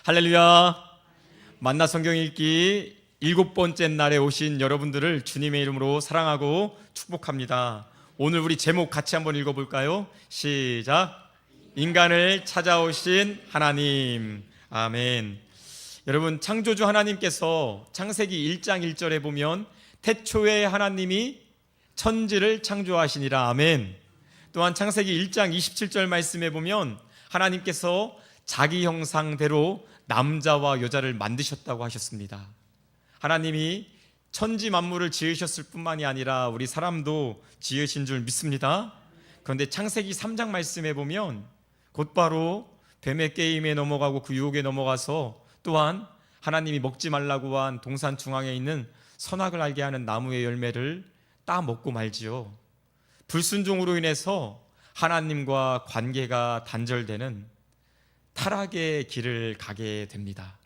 할렐루야. 만나 성경 읽기 7번째 날에 오신 여러분들을 주님의 이름으로 사랑하고 축복합니다. 오늘 우리 제목 같이 한번 읽어볼까요? 시작. 인간을 찾아오신 하나님. 아멘. 여러분, 창조주 하나님께서 창세기 1장 1절에 보면 태초에 하나님이 천지를 창조하시니라. 아멘. 또한 창세기 1장 27절 말씀에 보면 하나님께서 자기 형상대로 남자와 여자를 만드셨다고 하셨습니다. 하나님이 천지 만물을 지으셨을 뿐만이 아니라 우리 사람도 지으신 줄 믿습니다. 그런데 창세기 3장 말씀에 보면 곧바로 뱀의 게임에 넘어가고 그 유혹에 넘어가서 또한 하나님이 먹지 말라고 한 동산 중앙에 있는 선악을 알게 하는 나무의 열매를 따 먹고 말지요. 불순종으로 인해서 하나님과 관계가 단절되는 타락의 길을 가게 됩니다.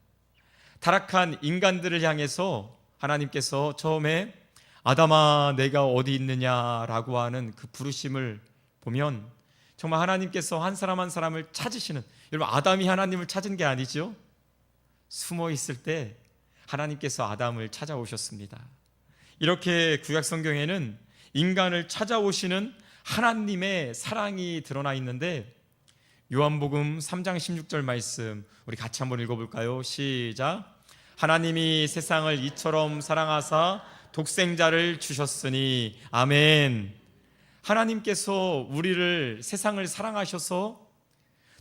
타락한 인간들을 향해서 하나님께서 처음에 아담아 내가 어디 있느냐라고 하는 그 부르심을 보면 정말 하나님께서 한 사람 한 사람을 찾으시는, 여러분 아담이 하나님을 찾은 게 아니죠. 숨어 있을 때 하나님께서 아담을 찾아오셨습니다. 이렇게 구약 성경에는 인간을 찾아오시는 하나님의 사랑이 드러나 있는데 요한복음 3장 16절 말씀 우리 같이 한번 읽어볼까요? 시작. 하나님이 세상을 이처럼 사랑하사 독생자를 주셨으니. 아멘. 하나님께서 우리를 세상을 사랑하셔서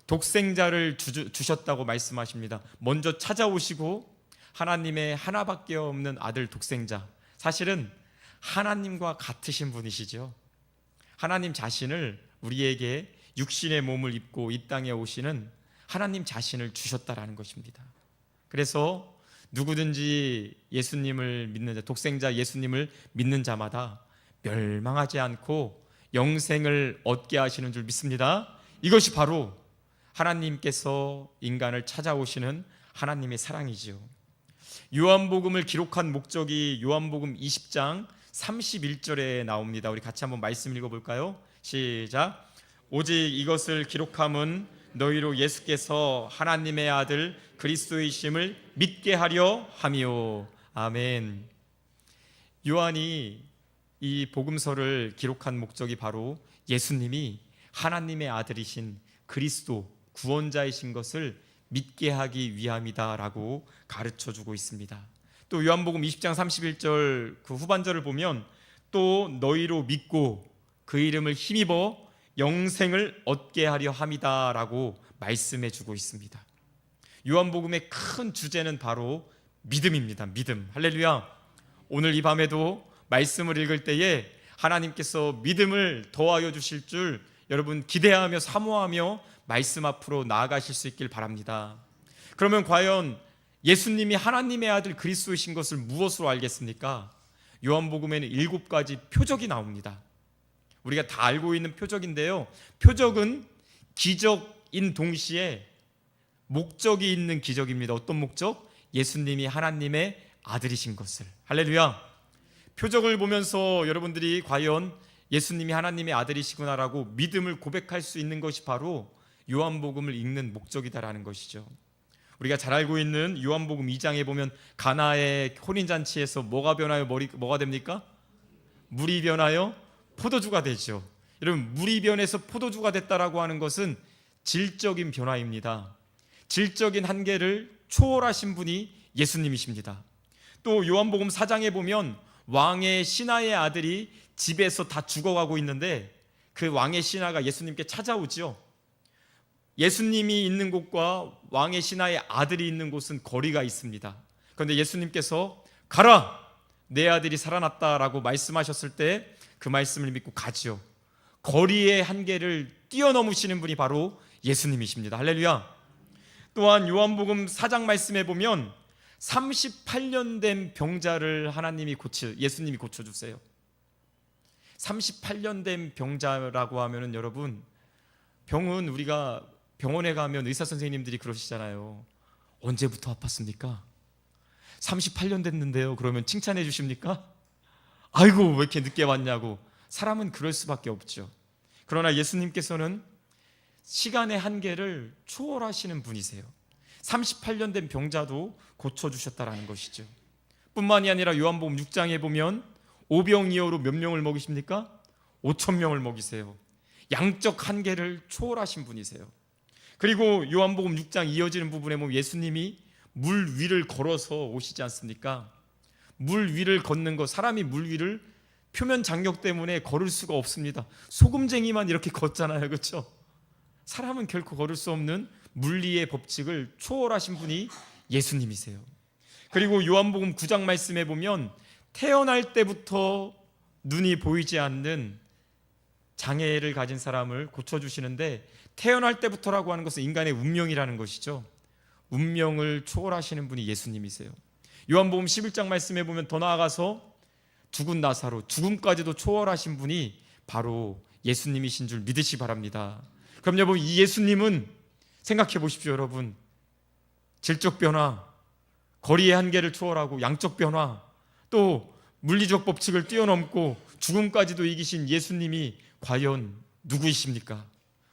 독생자를 주셨다고 말씀하십니다. 먼저 찾아오시고 하나님의 하나밖에 없는 아들 독생자, 사실은 하나님과 같으신 분이시죠. 하나님 자신을 우리에게 육신의 몸을 입고 이 땅에 오시는 하나님 자신을 주셨다라는 것입니다. 그래서 누구든지 예수님을 믿는 자, 독생자 예수님을 믿는 자마다 멸망하지 않고 영생을 얻게 하시는 줄 믿습니다. 이것이 바로 하나님께서 인간을 찾아오시는 하나님의 사랑이지요. 요한복음을 기록한 목적이 요한복음 20장 31절에 나옵니다. 우리 같이 한번 말씀 읽어볼까요? 시작. 오직 이것을 기록함은 너희로 예수께서 하나님의 아들 그리스도이심을 믿게 하려 함이요. 아멘. 요한이 이 복음서를 기록한 목적이 바로 예수님이 하나님의 아들이신 그리스도 구원자이신 것을 믿게 하기 위함이다라고 가르쳐주고 있습니다. 또 요한복음 20장 31절 그 후반절을 보면 또 너희로 믿고 그 이름을 힘입어 영생을 얻게 하려 함이다라고 말씀해 주고 있습니다. 요한복음의 큰 주제는 바로 믿음입니다. 믿음. 할렐루야. 오늘 이 밤에도 말씀을 읽을 때에 하나님께서 믿음을 더하여 주실 줄 여러분 기대하며 사모하며 말씀 앞으로 나아가실 수 있길 바랍니다. 그러면 과연 예수님이 하나님의 아들 그리스도이신 것을 무엇으로 알겠습니까? 요한복음에는 7가지 표적이 나옵니다. 우리가 다 알고 있는 표적인데요, 표적은 기적인 동시에 목적이 있는 기적입니다. 어떤 목적? 예수님이 하나님의 아들이신 것을. 할렐루야. 표적을 보면서 여러분들이 과연 예수님이 하나님의 아들이시구나라고 믿음을 고백할 수 있는 것이 바로 요한복음을 읽는 목적이다라는 것이죠. 우리가 잘 알고 있는 요한복음 2장에 보면 가나의 혼인잔치에서 뭐가 변하여 뭐가 됩니까? 물이 변하여 포도주가 되죠. 여러분, 물이 변해서 포도주가 됐다라고 하는 것은 질적인 변화입니다. 질적인 한계를 초월하신 분이 예수님이십니다. 또 요한복음 4장에 보면 왕의 신하의 아들이 집에서 다 죽어가고 있는데 그 왕의 신하가 예수님께 찾아오죠. 예수님이 있는 곳과 왕의 신하의 아들이 있는 곳은 거리가 있습니다. 그런데 예수님께서 가라! 내 아들이 살아났다라고 말씀하셨을 때 그 말씀을 믿고 가지요. 거리의 한계를 뛰어넘으시는 분이 바로 예수님이십니다. 할렐루야. 또한 요한복음 4장 말씀에 보면 38년 된 병자를 예수님이 고쳐주세요. 38년 된 병자라고 하면은 여러분, 병은 우리가 병원에 가면 의사 선생님들이 그러시잖아요. 언제부터 아팠습니까? 38년 됐는데요. 그러면 칭찬해 주십니까? 아이고 왜 이렇게 늦게 왔냐고. 사람은 그럴 수밖에 없죠. 그러나 예수님께서는 시간의 한계를 초월하시는 분이세요. 38년 된 병자도 고쳐주셨다라는 것이죠. 뿐만이 아니라 요한복음 6장에 보면 오병이어로 몇 명을 먹이십니까? 5천 명을 먹이세요. 양적 한계를 초월하신 분이세요. 그리고 요한복음 6장 이어지는 부분에 보면 예수님이 물 위를 걸어서 오시지 않습니까? 물 위를 걷는 것, 사람이 물 위를 표면 장력 때문에 걸을 수가 없습니다. 소금쟁이만 이렇게 걷잖아요, 그렇죠? 사람은 결코 걸을 수 없는 물리의 법칙을 초월하신 분이 예수님이세요. 그리고 요한복음 9장 말씀에 보면 태어날 때부터 눈이 보이지 않는 장애를 가진 사람을 고쳐주시는데, 태어날 때부터라고 하는 것은 인간의 운명이라는 것이죠. 운명을 초월하시는 분이 예수님이세요. 요한복음 11장 말씀에 보면 더 나아가서 죽은 나사로, 죽음까지도 초월하신 분이 바로 예수님이신 줄 믿으시 바랍니다. 그럼 여러분, 이 예수님은 생각해 보십시오. 여러분, 질적 변화, 거리의 한계를 초월하고 양적 변화, 또 물리적 법칙을 뛰어넘고 죽음까지도 이기신 예수님이 과연 누구이십니까?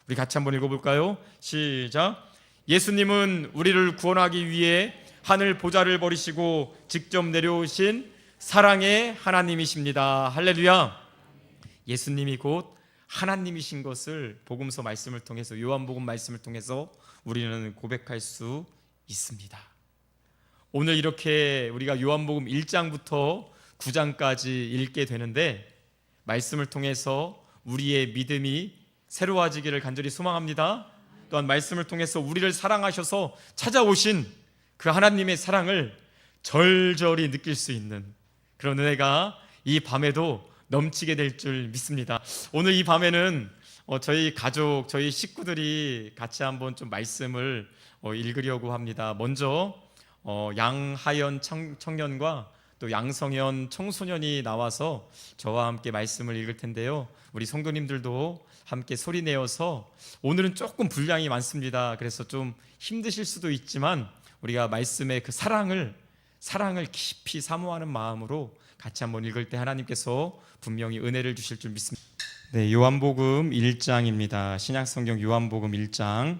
우리 같이 한번 읽어볼까요? 시작. 예수님은 우리를 구원하기 위해 하늘 보좌를 버리시고 직접 내려오신 사랑의 하나님이십니다. 할렐루야. 예수님이 곧 하나님이신 것을 복음서 말씀을 통해서, 요한복음 말씀을 통해서 우리는 고백할 수 있습니다. 오늘 이렇게 우리가 요한복음 1장부터 9장까지 읽게 되는데, 말씀을 통해서 우리의 믿음이 새로워지기를 간절히 소망합니다. 또한 말씀을 통해서 우리를 사랑하셔서 찾아오신 그 하나님의 사랑을 절절히 느낄 수 있는 그런 은혜가 이 밤에도 넘치게 될 줄 믿습니다. 오늘 이 밤에는 저희 가족, 저희 식구들이 같이 한번 좀 말씀을 읽으려고 합니다. 먼저 양하연 청년과 또 양성현 청소년이 나와서 저와 함께 말씀을 읽을 텐데요. 우리 성도님들도 함께 소리 내어서, 오늘은 조금 분량이 많습니다. 그래서 좀 힘드실 수도 있지만 우리가 말씀의 그 사랑을 깊이 사모하는 마음으로 같이 한번 읽을 때 하나님께서 분명히 은혜를 주실 줄 믿습니다. 네, 요한복음 1장입니다. 신약성경 요한복음 1장.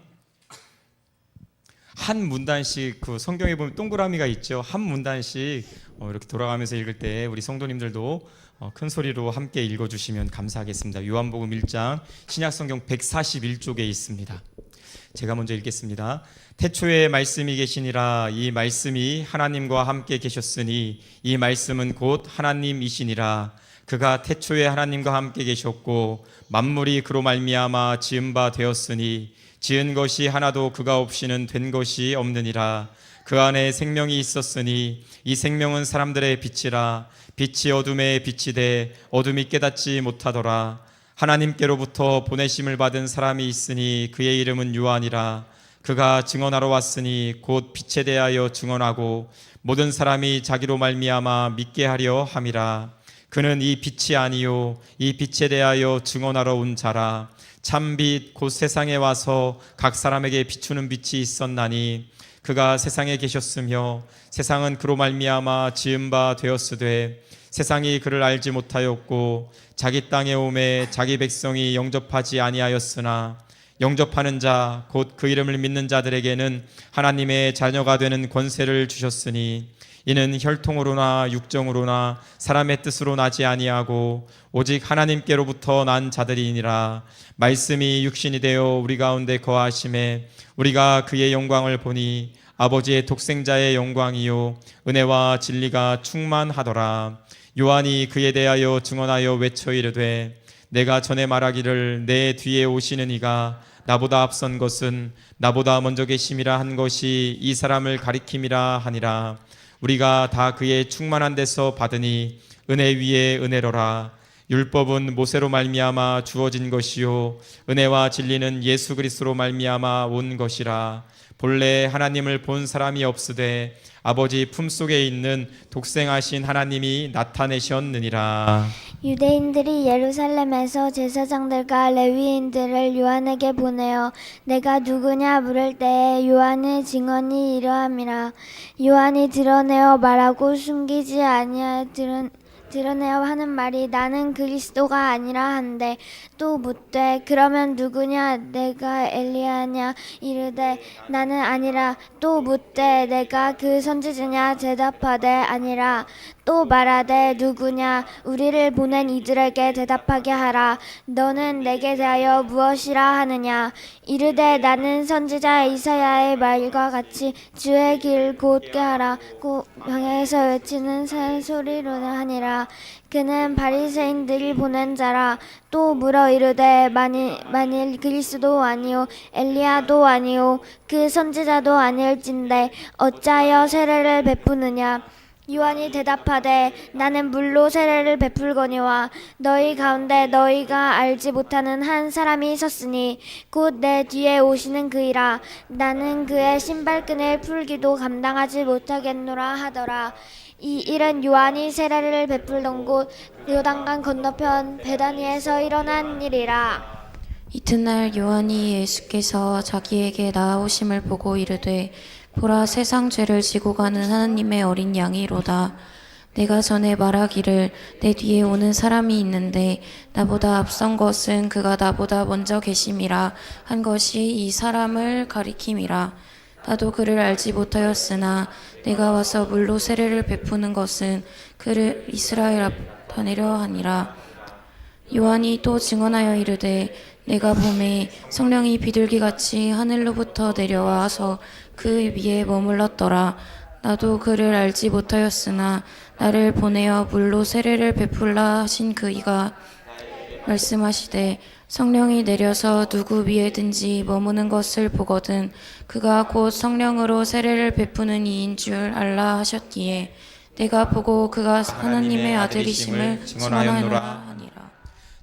한 문단씩, 그 성경에 보면 동그라미가 있죠. 한 문단씩 이렇게 돌아가면서 읽을 때 우리 성도님들도 큰 소리로 함께 읽어주시면 감사하겠습니다. 요한복음 1장 신약성경 141쪽에 있습니다. 제가 먼저 읽겠습니다. 태초에 말씀이 계시니라. 이 말씀이 하나님과 함께 계셨으니 이 말씀은 곧 하나님이시니라. 그가 태초에 하나님과 함께 계셨고 만물이 그로 말미암아 지은 바 되었으니 지은 것이 하나도 그가 없이는 된 것이 없느니라. 그 안에 생명이 있었으니 이 생명은 사람들의 빛이라. 빛이 어둠에 비치되 어둠이 깨닫지 못하더라. 하나님께로부터 보내심을 받은 사람이 있으니 그의 이름은 요한이라. 그가 증언하러 왔으니 곧 빛에 대하여 증언하고 모든 사람이 자기로 말미암아 믿게 하려 함이라. 그는 이 빛이 아니요 이 빛에 대하여 증언하러 온 자라. 참빛 곧 세상에 와서 각 사람에게 비추는 빛이 있었나니 그가 세상에 계셨으며 세상은 그로 말미암아 지은 바 되었으되 세상이 그를 알지 못하였고 자기 땅에 오매 자기 백성이 영접하지 아니하였으나 영접하는 자 곧 그 이름을 믿는 자들에게는 하나님의 자녀가 되는 권세를 주셨으니 이는 혈통으로나 육정으로나 사람의 뜻으로 나지 아니하고 오직 하나님께로부터 난 자들이니라. 말씀이 육신이 되어 우리 가운데 거하심에 우리가 그의 영광을 보니 아버지의 독생자의 영광이요 은혜와 진리가 충만하더라. 요한이 그에 대하여 증언하여 외쳐 이르되 내가 전에 말하기를 내 뒤에 오시는 이가 나보다 앞선 것은 나보다 먼저 계심이라 한 것이 이 사람을 가리킴이라 하니라. 우리가 다 그의 충만한 데서 받으니 은혜 위에 은혜로라. 율법은 모세로 말미암아 주어진 것이요 은혜와 진리는 예수 그리스도로 말미암아 온 것이라. 본래 하나님을 본 사람이 없으되 아버지 품속에 있는 독생하신 하나님이 나타내셨느니라. 유대인들이 예루살렘에서 제사장들과 레위인들을 요한에게 보내어 내가 누구냐 물을 때에 요한의 증언이 이러함이라. 요한이 드러내어 말하고 숨기지 아니하여 드러내어 하는 말이 나는 그리스도가 아니라 한데 또 묻되 그러면 누구냐 내가 엘리야냐 이르되 나는 아니라 또 묻되 내가 그 선지자냐 대답하되 아니라 또 말하되 누구냐 우리를 보낸 이들에게 대답하게 하라 너는 내게 대하여 무엇이라 하느냐 이르되 나는 선지자 이사야의 말과 같이 주의 길 곧게 하라 고 광야에서 외치는 새 소리로나 하니라 그는 바리새인들이 보낸 자라 또 물어 이르되 만일 그리스도 아니요 엘리야도 아니요 그 선지자도 아닐진대 어찌하여 세례를 베푸느냐 요한이 대답하되 나는 물로 세례를 베풀거니와 너희 가운데 너희가 알지 못하는 한 사람이 섰으니 곧 내 뒤에 오시는 그이라 나는 그의 신발끈을 풀기도 감당하지 못하겠노라 하더라. 이 일은 요한이 세례를 베풀던 곳 요단강 건너편 베다니에서 일어난 일이라. 이튿날 요한이 예수께서 자기에게 나아오심을 보고 이르되 보라 세상 죄를 지고 가는 하나님의 어린 양이로다. 내가 전에 말하기를 내 뒤에 오는 사람이 있는데 나보다 앞선 것은 그가 나보다 먼저 계심이라 한 것이 이 사람을 가리킴이라. 나도 그를 알지 못하였으나 내가 와서 물로 세례를 베푸는 것은 그를 이스라엘 앞 보내려 하니라. 요한이 또 증언하여 이르되 내가 봄에 성령이 비둘기같이 하늘로부터 내려와서 그 위에 머물렀더라. 나도 그를 알지 못하였으나 나를 보내어 물로 세례를 베풀라 하신 그이가 말씀하시되 성령이 내려서 누구 위에든지 머무는 것을 보거든 그가 곧 성령으로 세례를 베푸는 이인 줄 알라 하셨기에 내가 보고 그가 하나님의 아들이심을 증언하였노라 하니라.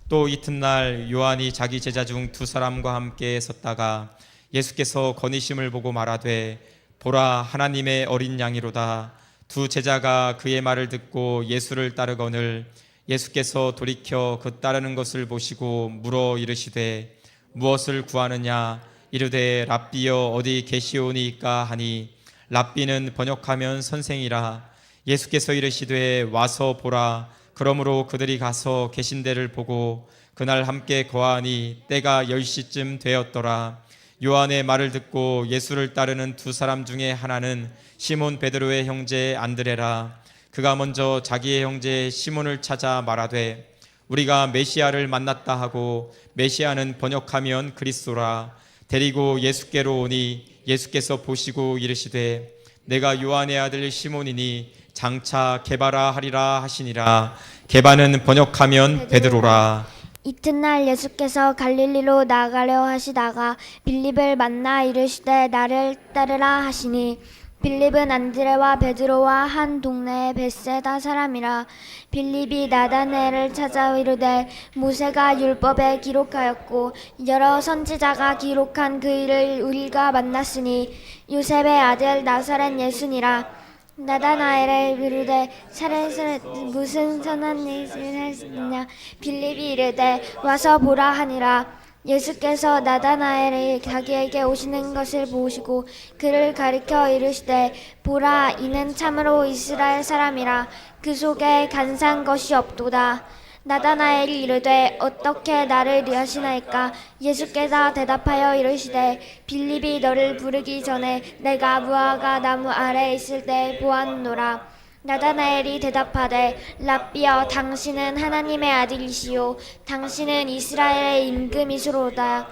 또 이튿날 요한이 자기 제자 중 두 사람과 함께 섰다가 예수께서 거니심을 보고 말하되 보라 하나님의 어린 양이로다. 두 제자가 그의 말을 듣고 예수를 따르거늘 예수께서 돌이켜 그 따르는 것을 보시고 물어 이르시되 무엇을 구하느냐 이르되 랍비여 어디 계시오니이까 하니 랍비는 번역하면 선생이라. 예수께서 이르시되 와서 보라. 그러므로 그들이 가서 계신 데를 보고 그날 함께 거하니 때가 10시쯤 되었더라. 요한의 말을 듣고 예수를 따르는 두 사람 중에 하나는 시몬 베드로의 형제 안드레라. 그가 먼저 자기의 형제 시몬을 찾아 말하되 우리가 메시아를 만났다 하고 메시아는 번역하면 그리스도라. 데리고 예수께로 오니 예수께서 보시고 이르시되 내가 요한의 아들 시몬이니 장차 게바라 하리라 하시니라. 게바는 번역하면 베드로라. 이튿날 예수께서 갈릴리로 나가려 하시다가 빌립을 만나 이르시되 나를 따르라 하시니 빌립은 안드레와 베드로와 한 동네의 벳세다 사람이라. 빌립이 나다나엘을 찾아 이르되 모세가 율법에 기록하였고 여러 선지자가 기록한 그 일을 우리가 만났으니 요셉의 아들 나사렛 예수니라. 나다나엘을 이르되 차례에 무슨 선한 일을 하시느냐. 빌립이 이르되 와서 보라 하니라. 예수께서 나다나엘이 자기에게 오시는 것을 보시고 그를 가리켜 이르시되 보라 이는 참으로 이스라엘 사람이라. 그 속에 간사한 것이 없도다. 나다나엘이 이르되 어떻게 나를 아시나이까. 예수께서 대답하여 이르시되 빌립이 너를 부르기 전에 내가 무화과 나무 아래 있을 때 보았노라. 나다나엘이 대답하되 랍비여 당신은 하나님의 아들이시요 당신은 이스라엘의 임금이시로다.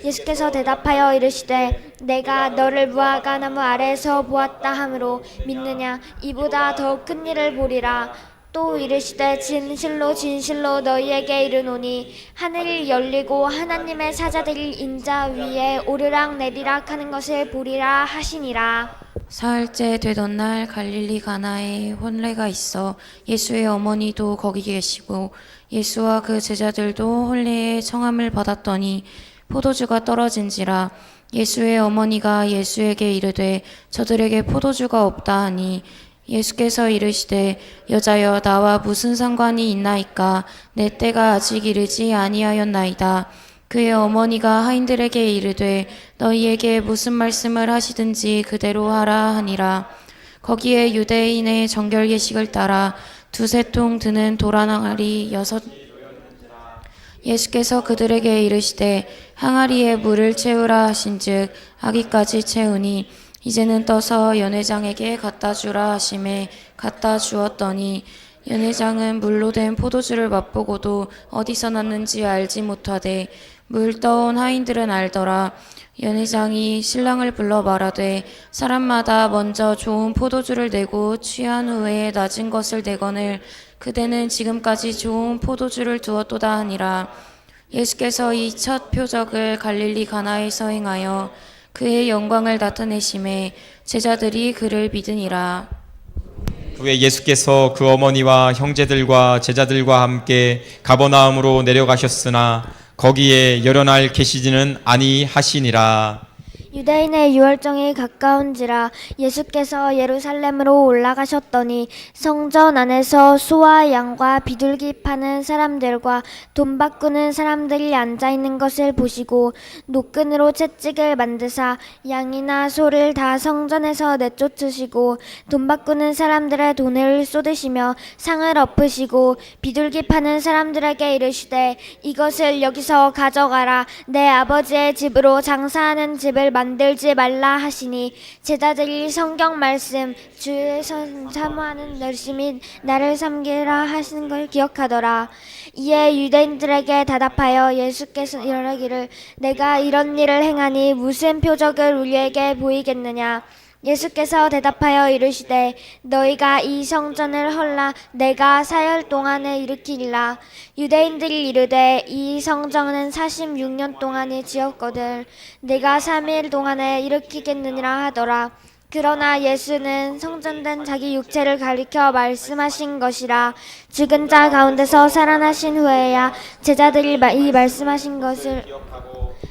예수께서 대답하여 이르시되 내가 너를 무화과 나무 아래에서 보았다 하므로 믿느냐. 이보다 더 큰 일을 보리라. 또 이르시되 진실로 진실로 너희에게 이르노니 하늘이 열리고 하나님의 사자들이 인자 위에 오르락 내리락 하는 것을 보리라 하시니라. 사흘째 되던 날 갈릴리 가나에 혼례가 있어 예수의 어머니도 거기 계시고 예수와 그 제자들도 혼례의 청함을 받았더니 포도주가 떨어진지라. 예수의 어머니가 예수에게 이르되 저들에게 포도주가 없다 하니 예수께서 이르시되 여자여 나와 무슨 상관이 있나이까. 내 때가 아직 이르지 아니하였나이다. 그의 어머니가 하인들에게 이르되 너희에게 무슨 말씀을 하시든지 그대로 하라 하니라. 거기에 유대인의 정결 예식을 따라 두세 통 드는 도란 항아리 6. 예수께서 그들에게 이르시되 항아리에 물을 채우라 하신즉 아기까지 채우니 이제는 떠서 연회장에게 갖다 주라 하심에 갖다 주었더니 연회장은 물로 된 포도주를 맛보고도 어디서 났는지 알지 못하되 물 떠온 하인들은 알더라. 연회장이 신랑을 불러 말하되 사람마다 먼저 좋은 포도주를 내고 취한 후에 낮은 것을 내거늘 그대는 지금까지 좋은 포도주를 두었도다 하니라. 예수께서 이 첫 표적을 갈릴리 가나에서 행하여 그의 영광을 나타내심에 제자들이 그를 믿으니라. 후에 예수께서 그 어머니와 형제들과 제자들과 함께 가버나움으로 내려가셨으나 거기에 여러 날 계시지는 아니하시니라. 유대인의 유월절이 가까운지라 예수께서 예루살렘으로 올라가셨더니 성전 안에서 소와 양과 비둘기 파는 사람들과 돈 바꾸는 사람들이 앉아 있는 것을 보시고 노끈으로 채찍을 만드사 양이나 소를 다 성전에서 내쫓으시고 돈 바꾸는 사람들의 돈을 쏟으시며 상을 엎으시고 비둘기 파는 사람들에게 이르시되 이것을 여기서 가져가라. 내 아버지의 집으로 장사하는 집을 만들지 말라 하시니 제자들이 성경 말씀 주에서 사모하는 열심히 나를 섬기라 하시는 걸 기억하더라. 이에 유대인들에게 대답하여 예수께서 이르기를 내가 이런 일을 행하니 무슨 표적을 우리에게 보이겠느냐. 예수께서 대답하여 이르시되 너희가 이 성전을 헐라 내가 사흘 동안에 일으키리라. 유대인들이 이르되 이 성전은 46년 동안에 지었거늘 내가 3일 동안에 일으키겠느니라 하더라. 그러나 예수는 성전된 자기 육체를 가리켜 말씀하신 것이라. 죽은 자 가운데서 살아나신 후에야 제자들이 이 말씀하신 것을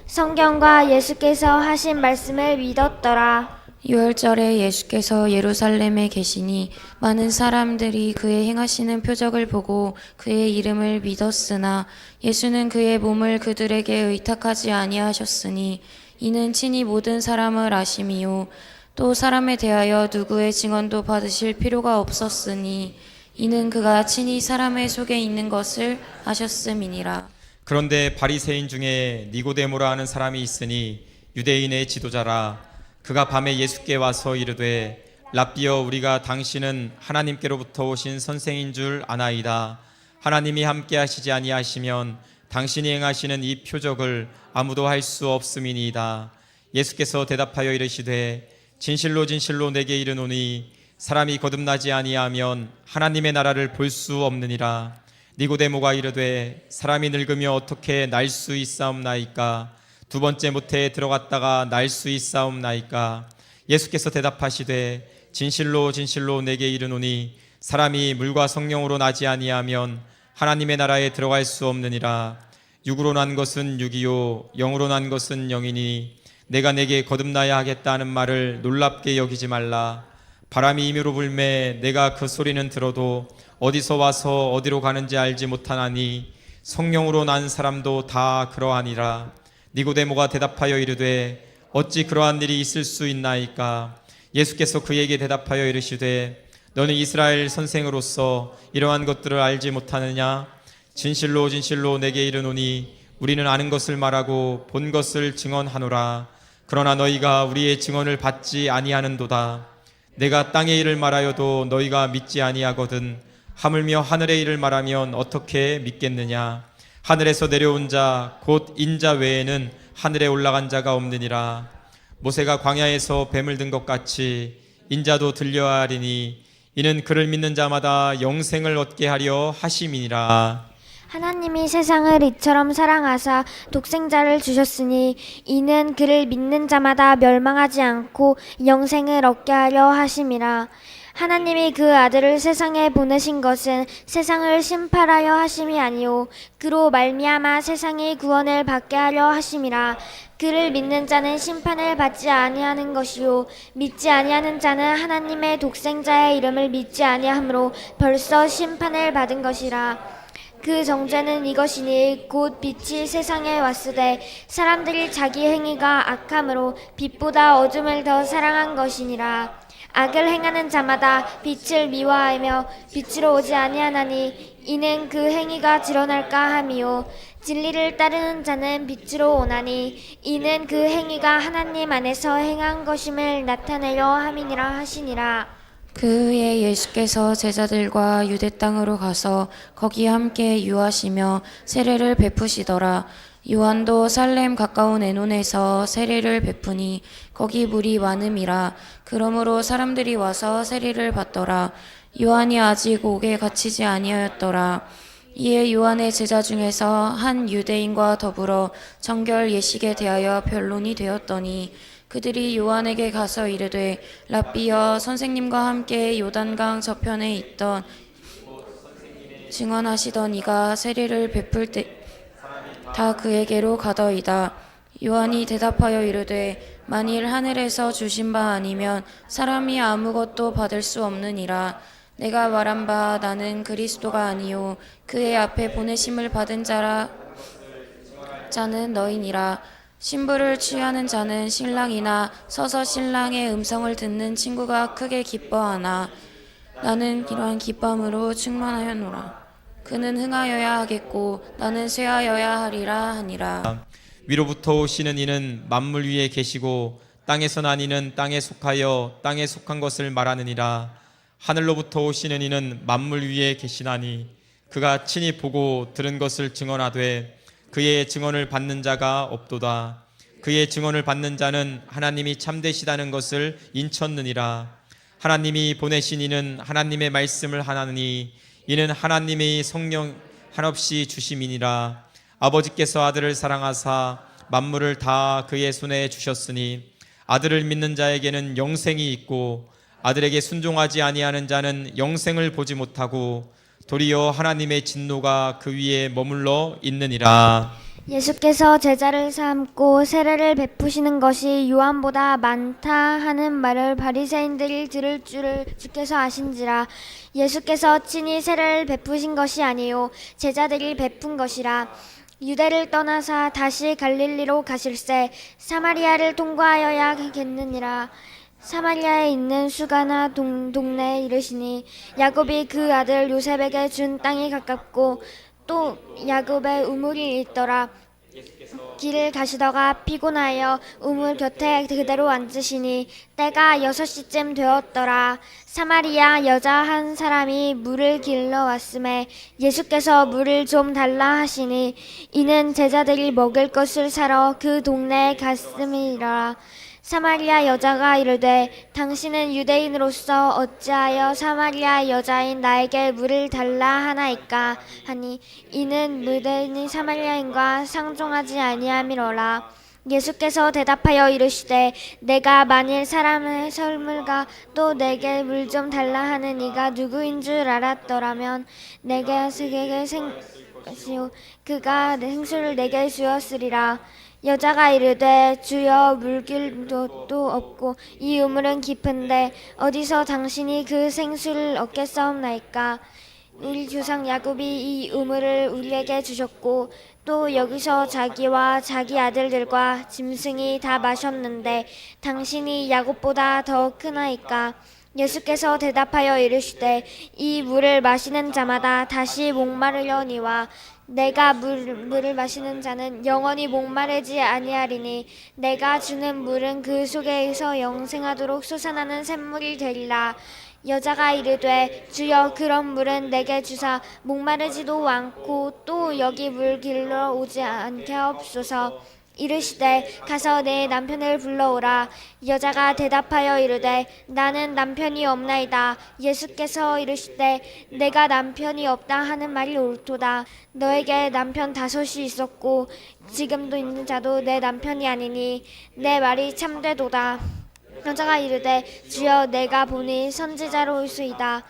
성경과 예수께서 하신 말씀을 믿었더라. 유월절에 예수께서 예루살렘에 계시니 많은 사람들이 그의 행하시는 표적을 보고 그의 이름을 믿었으나 예수는 그의 몸을 그들에게 의탁하지 아니하셨으니 이는 친히 모든 사람을 아심이요 또 사람에 대하여 누구의 증언도 받으실 필요가 없었으니 이는 그가 친히 사람의 속에 있는 것을 아셨음이니라. 그런데 바리새인 중에 니고데모라 하는 사람이 있으니 유대인의 지도자라. 그가 밤에 예수께 와서 이르되 랍비여 우리가 당신은 하나님께로부터 오신 선생인 줄 아나이다. 하나님이 함께 하시지 아니하시면 당신이 행하시는 이 표적을 아무도 할 수 없음이니이다. 예수께서 대답하여 이르시되 진실로 진실로 내게 이르노니 사람이 거듭나지 아니하면 하나님의 나라를 볼 수 없느니라. 니고데모가 이르되 사람이 늙으며 어떻게 날 수 있사옵나이까. 두 번째 모태에 들어갔다가 날 수 있사옵나이까. 예수께서 대답하시되 진실로 진실로 내게 이르노니 사람이 물과 성령으로 나지 아니하면 하나님의 나라에 들어갈 수 없느니라. 육으로 난 것은 육이요 영으로 난 것은 영이니 내가 내게 거듭나야 하겠다는 말을 놀랍게 여기지 말라. 바람이 임의로 불매 내가 그 소리는 들어도 어디서 와서 어디로 가는지 알지 못하나니 성령으로 난 사람도 다 그러하니라. 니고데모가 대답하여 이르되 어찌 그러한 일이 있을 수 있나이까. 예수께서 그에게 대답하여 이르시되 너는 이스라엘 선생으로서 이러한 것들을 알지 못하느냐. 진실로 진실로 내게 이르노니 우리는 아는 것을 말하고 본 것을 증언하노라. 그러나 너희가 우리의 증언을 받지 아니하는도다. 내가 땅의 일을 말하여도 너희가 믿지 아니하거든 하물며 하늘의 일을 말하면 어떻게 믿겠느냐. 하늘에서 내려온 자 곧 인자 외에는 하늘에 올라간 자가 없느니라. 모세가 광야에서 뱀을 든 것 같이 인자도 들려야 하리니 이는 그를 믿는 자마다 영생을 얻게 하려 하심이니라. 하나님이 세상을 이처럼 사랑하사 독생자를 주셨으니 이는 그를 믿는 자마다 멸망하지 않고 영생을 얻게 하려 하심이라. 하나님이 그 아들을 세상에 보내신 것은 세상을 심판하여 하심이 아니요 그로 말미암아 세상이 구원을 받게 하려 하심이라. 그를 믿는 자는 심판을 받지 아니하는 것이요 믿지 아니하는 자는 하나님의 독생자의 이름을 믿지 아니하므로 벌써 심판을 받은 것이라. 그 정죄는 이것이니 곧 빛이 세상에 왔으되 사람들이 자기 행위가 악함으로 빛보다 어둠을 더 사랑한 것이니라. 악을 행하는 자마다 빛을 미워하며 빛으로 오지 아니하나니 이는 그 행위가 드러날까 함이요 진리를 따르는 자는 빛으로 오나니 이는 그 행위가 하나님 안에서 행한 것임을 나타내려 함이니라 하시니라. 그 후에 예수께서 제자들과 유대 땅으로 가서 거기 함께 유하시며 세례를 베푸시더라. 요한도 살렘 가까운 에논에서 세례를 베푸니 거기 물이 많음이라. 그러므로 사람들이 와서 세례를 받더라. 요한이 아직 옥에 갇히지 아니하였더라. 이에 요한의 제자 중에서 한 유대인과 더불어 정결 예식에 대하여 변론이 되었더니 그들이 요한에게 가서 이르되 랍비여 선생님과 함께 요단강 저편에 있던 증언하시던 이가 세례를 베풀 때 다 그에게로 가더이다. 요한이 대답하여 이르되 만일 하늘에서 주신 바 아니면 사람이 아무것도 받을 수 없느니라. 내가 말한 바 나는 그리스도가 아니요 그의 앞에 보내심을 받은 자는 너희니라. 신부를 취하는 자는 신랑이나 서서 신랑의 음성을 듣는 친구가 크게 기뻐하나 나는 이러한 기쁨으로 충만하였노라. 그는 흥하여야 하겠고 나는 쇠하여야 하리라 하니라. 위로부터 오시는 이는 만물 위에 계시고 땅에서 난 이는 땅에 속하여 땅에 속한 것을 말하느니라. 하늘로부터 오시는 이는 만물 위에 계시나니 그가 친히 보고 들은 것을 증언하되 그의 증언을 받는 자가 없도다. 그의 증언을 받는 자는 하나님이 참되시다는 것을 인쳤느니라. 하나님이 보내신 이는 하나님의 말씀을 하나니 이는 하나님의 성령 한없이 주심이니라. 아버지께서 아들을 사랑하사 만물을 다 그의 손에 주셨으니 아들을 믿는 자에게는 영생이 있고 아들에게 순종하지 아니하는 자는 영생을 보지 못하고 도리어 하나님의 진노가 그 위에 머물러 있느니라. 예수께서 제자를 삼고 세례를 베푸시는 것이 요한보다 많다 하는 말을 바리새인들이 들을 줄을 주께서 아신지라. 예수께서 친히 세례를 베푸신 것이 아니요 제자들이 베푼 것이라. 유대를 떠나사 다시 갈릴리로 가실새 사마리아를 통과하여야겠느니라. 사마리아에 있는 수가나 동네에 이르시니 야곱이 그 아들 요셉에게 준 땅이 가깝고 또 야곱의 우물이 있더라. 길을 가시다가 피곤하여 우물 곁에 그대로 앉으시니 때가 6시쯤 되었더라. 사마리아 여자 한 사람이 물을 길러 왔음에 예수께서 물을 좀 달라 하시니 이는 제자들이 먹을 것을 사러 그 동네에 갔음이라. 사마리아 여자가 이르되 당신은 유대인으로서 어찌하여 사마리아 여자인 나에게 물을 달라 하나이까 하니 이는 유대인이 사마리아인과 상종하지 아니함이로라. 예수께서 대답하여 이르시되 내가 만일 사람의 설물과 또 내게 물 좀 달라 하는 이가 누구인 줄 알았더라면 내게 생시오 그가 생수를 내게 주었으리라. 여자가 이르되 주여 물길도 또 없고 이 우물은 깊은데 어디서 당신이 그 생수를 얻겠사옵나이까. 우리 조상 야곱이 이 우물을 우리에게 주셨고 또 여기서 자기와 자기 아들들과 짐승이 다 마셨는데 당신이 야곱보다 더 크나이까. 예수께서 대답하여 이르시되 이 물을 마시는 자마다 다시 목마르려니와 내가 물을 마시는 자는 영원히 목마르지 아니하리니 내가 주는 물은 그 속에서 영생하도록 솟아나는 샘물이 되리라. 여자가 이르되 주여 그런 물은 내게 주사 목마르지도 않고 또 여기 물 길러 오지 않게 하옵소서. 이르시되 가서 내 남편을 불러오라. 여자가 대답하여 이르되 나는 남편이 없나이다. 예수께서 이르시되 내가 남편이 없다 하는 말이 옳도다. 너에게 남편 5이 있었고 지금도 있는 자도 내 남편이 아니니 내 말이 참되도다. 여자가 이르되 주여 내가 보니 선지자로소이다.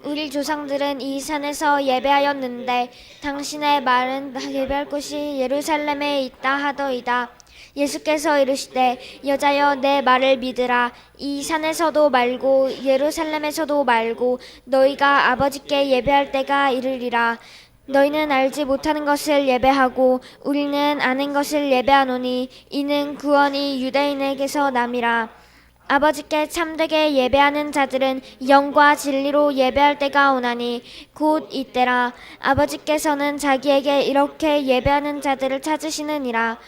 우리 조상들은 이 산에서 예배하였는데 당신의 말은 예배할 곳이 예루살렘에 있다 하더이다. 예수께서 이르시되 여자여 내 말을 믿으라. 이 산에서도 말고 예루살렘에서도 말고 너희가 아버지께 예배할 때가 이르리라. 너희는 알지 못하는 것을 예배하고 우리는 아는 것을 예배하노니 이는 구원이 유대인에게서 남이라. 아버지께 참되게 예배하는 자들은 영과 진리로 예배할 때가 오나니 곧 이때라. 아버지께서는 자기에게 이렇게 예배하는 자들을 찾으시느니라.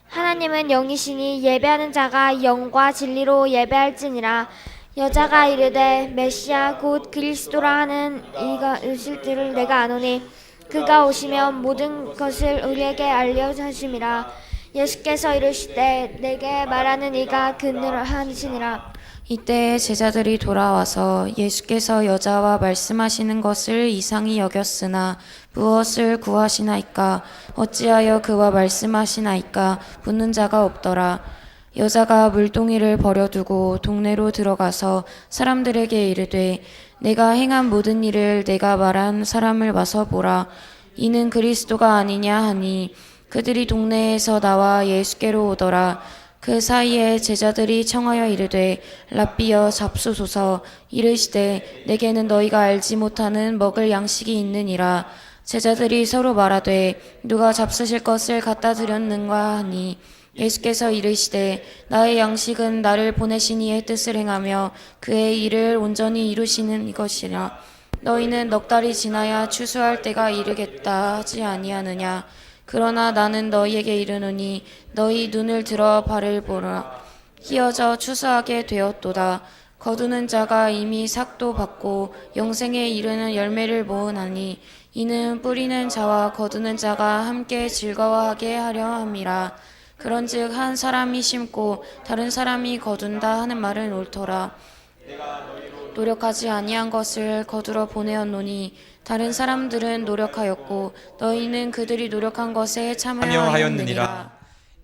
하나님은 영이시니 예배하는 자가 영과 진리로 예배할지니라. 여자가 이르되 메시아 곧 그리스도라 하는 이가 오실 줄을 내가 아노니 그가 오시면 모든 것을 우리에게 알려주심이라. 예수께서 이르시되 내게 말하는 이가 그러하시니라. 이때 제자들이 돌아와서 예수께서 여자와 말씀하시는 것을 이상히 여겼으나 무엇을 구하시나이까 어찌하여 그와 말씀하시나이까 묻는 자가 없더라. 여자가 물동이를 버려두고 동네로 들어가서 사람들에게 이르되 내가 행한 모든 일을 내가 말한 사람을 와서 보라. 이는 그리스도가 아니냐 하니 그들이 동네에서 나와 예수께로 오더라. 그 사이에 제자들이 청하여 이르되 랍비여 잡수소서. 이르시되 내게는 너희가 알지 못하는 먹을 양식이 있느니라. 제자들이 서로 말하되 누가 잡수실 것을 갖다 드렸는가 하니 예수께서 이르시되 나의 양식은 나를 보내신 이의 뜻을 행하며 그의 일을 온전히 이루시는 것이라. 너희는 넉 달이 지나야 추수할 때가 이르겠다 하지 아니하느냐. 그러나 나는 너희에게 이르노니 너희 눈을 들어 발을 보라. 희어져 추수하게 되었도다. 거두는 자가 이미 삭도 받고 영생에 이르는 열매를 모으나니 이는 뿌리는 자와 거두는 자가 함께 즐거워하게 하려 함이라. 그런즉 한 사람이 심고 다른 사람이 거둔다 하는 말은 옳더라. 노력하지 아니한 것을 거두러 보내었노니 다른 사람들은 노력하였고 너희는 그들이 노력한 것에 참여하였느니라.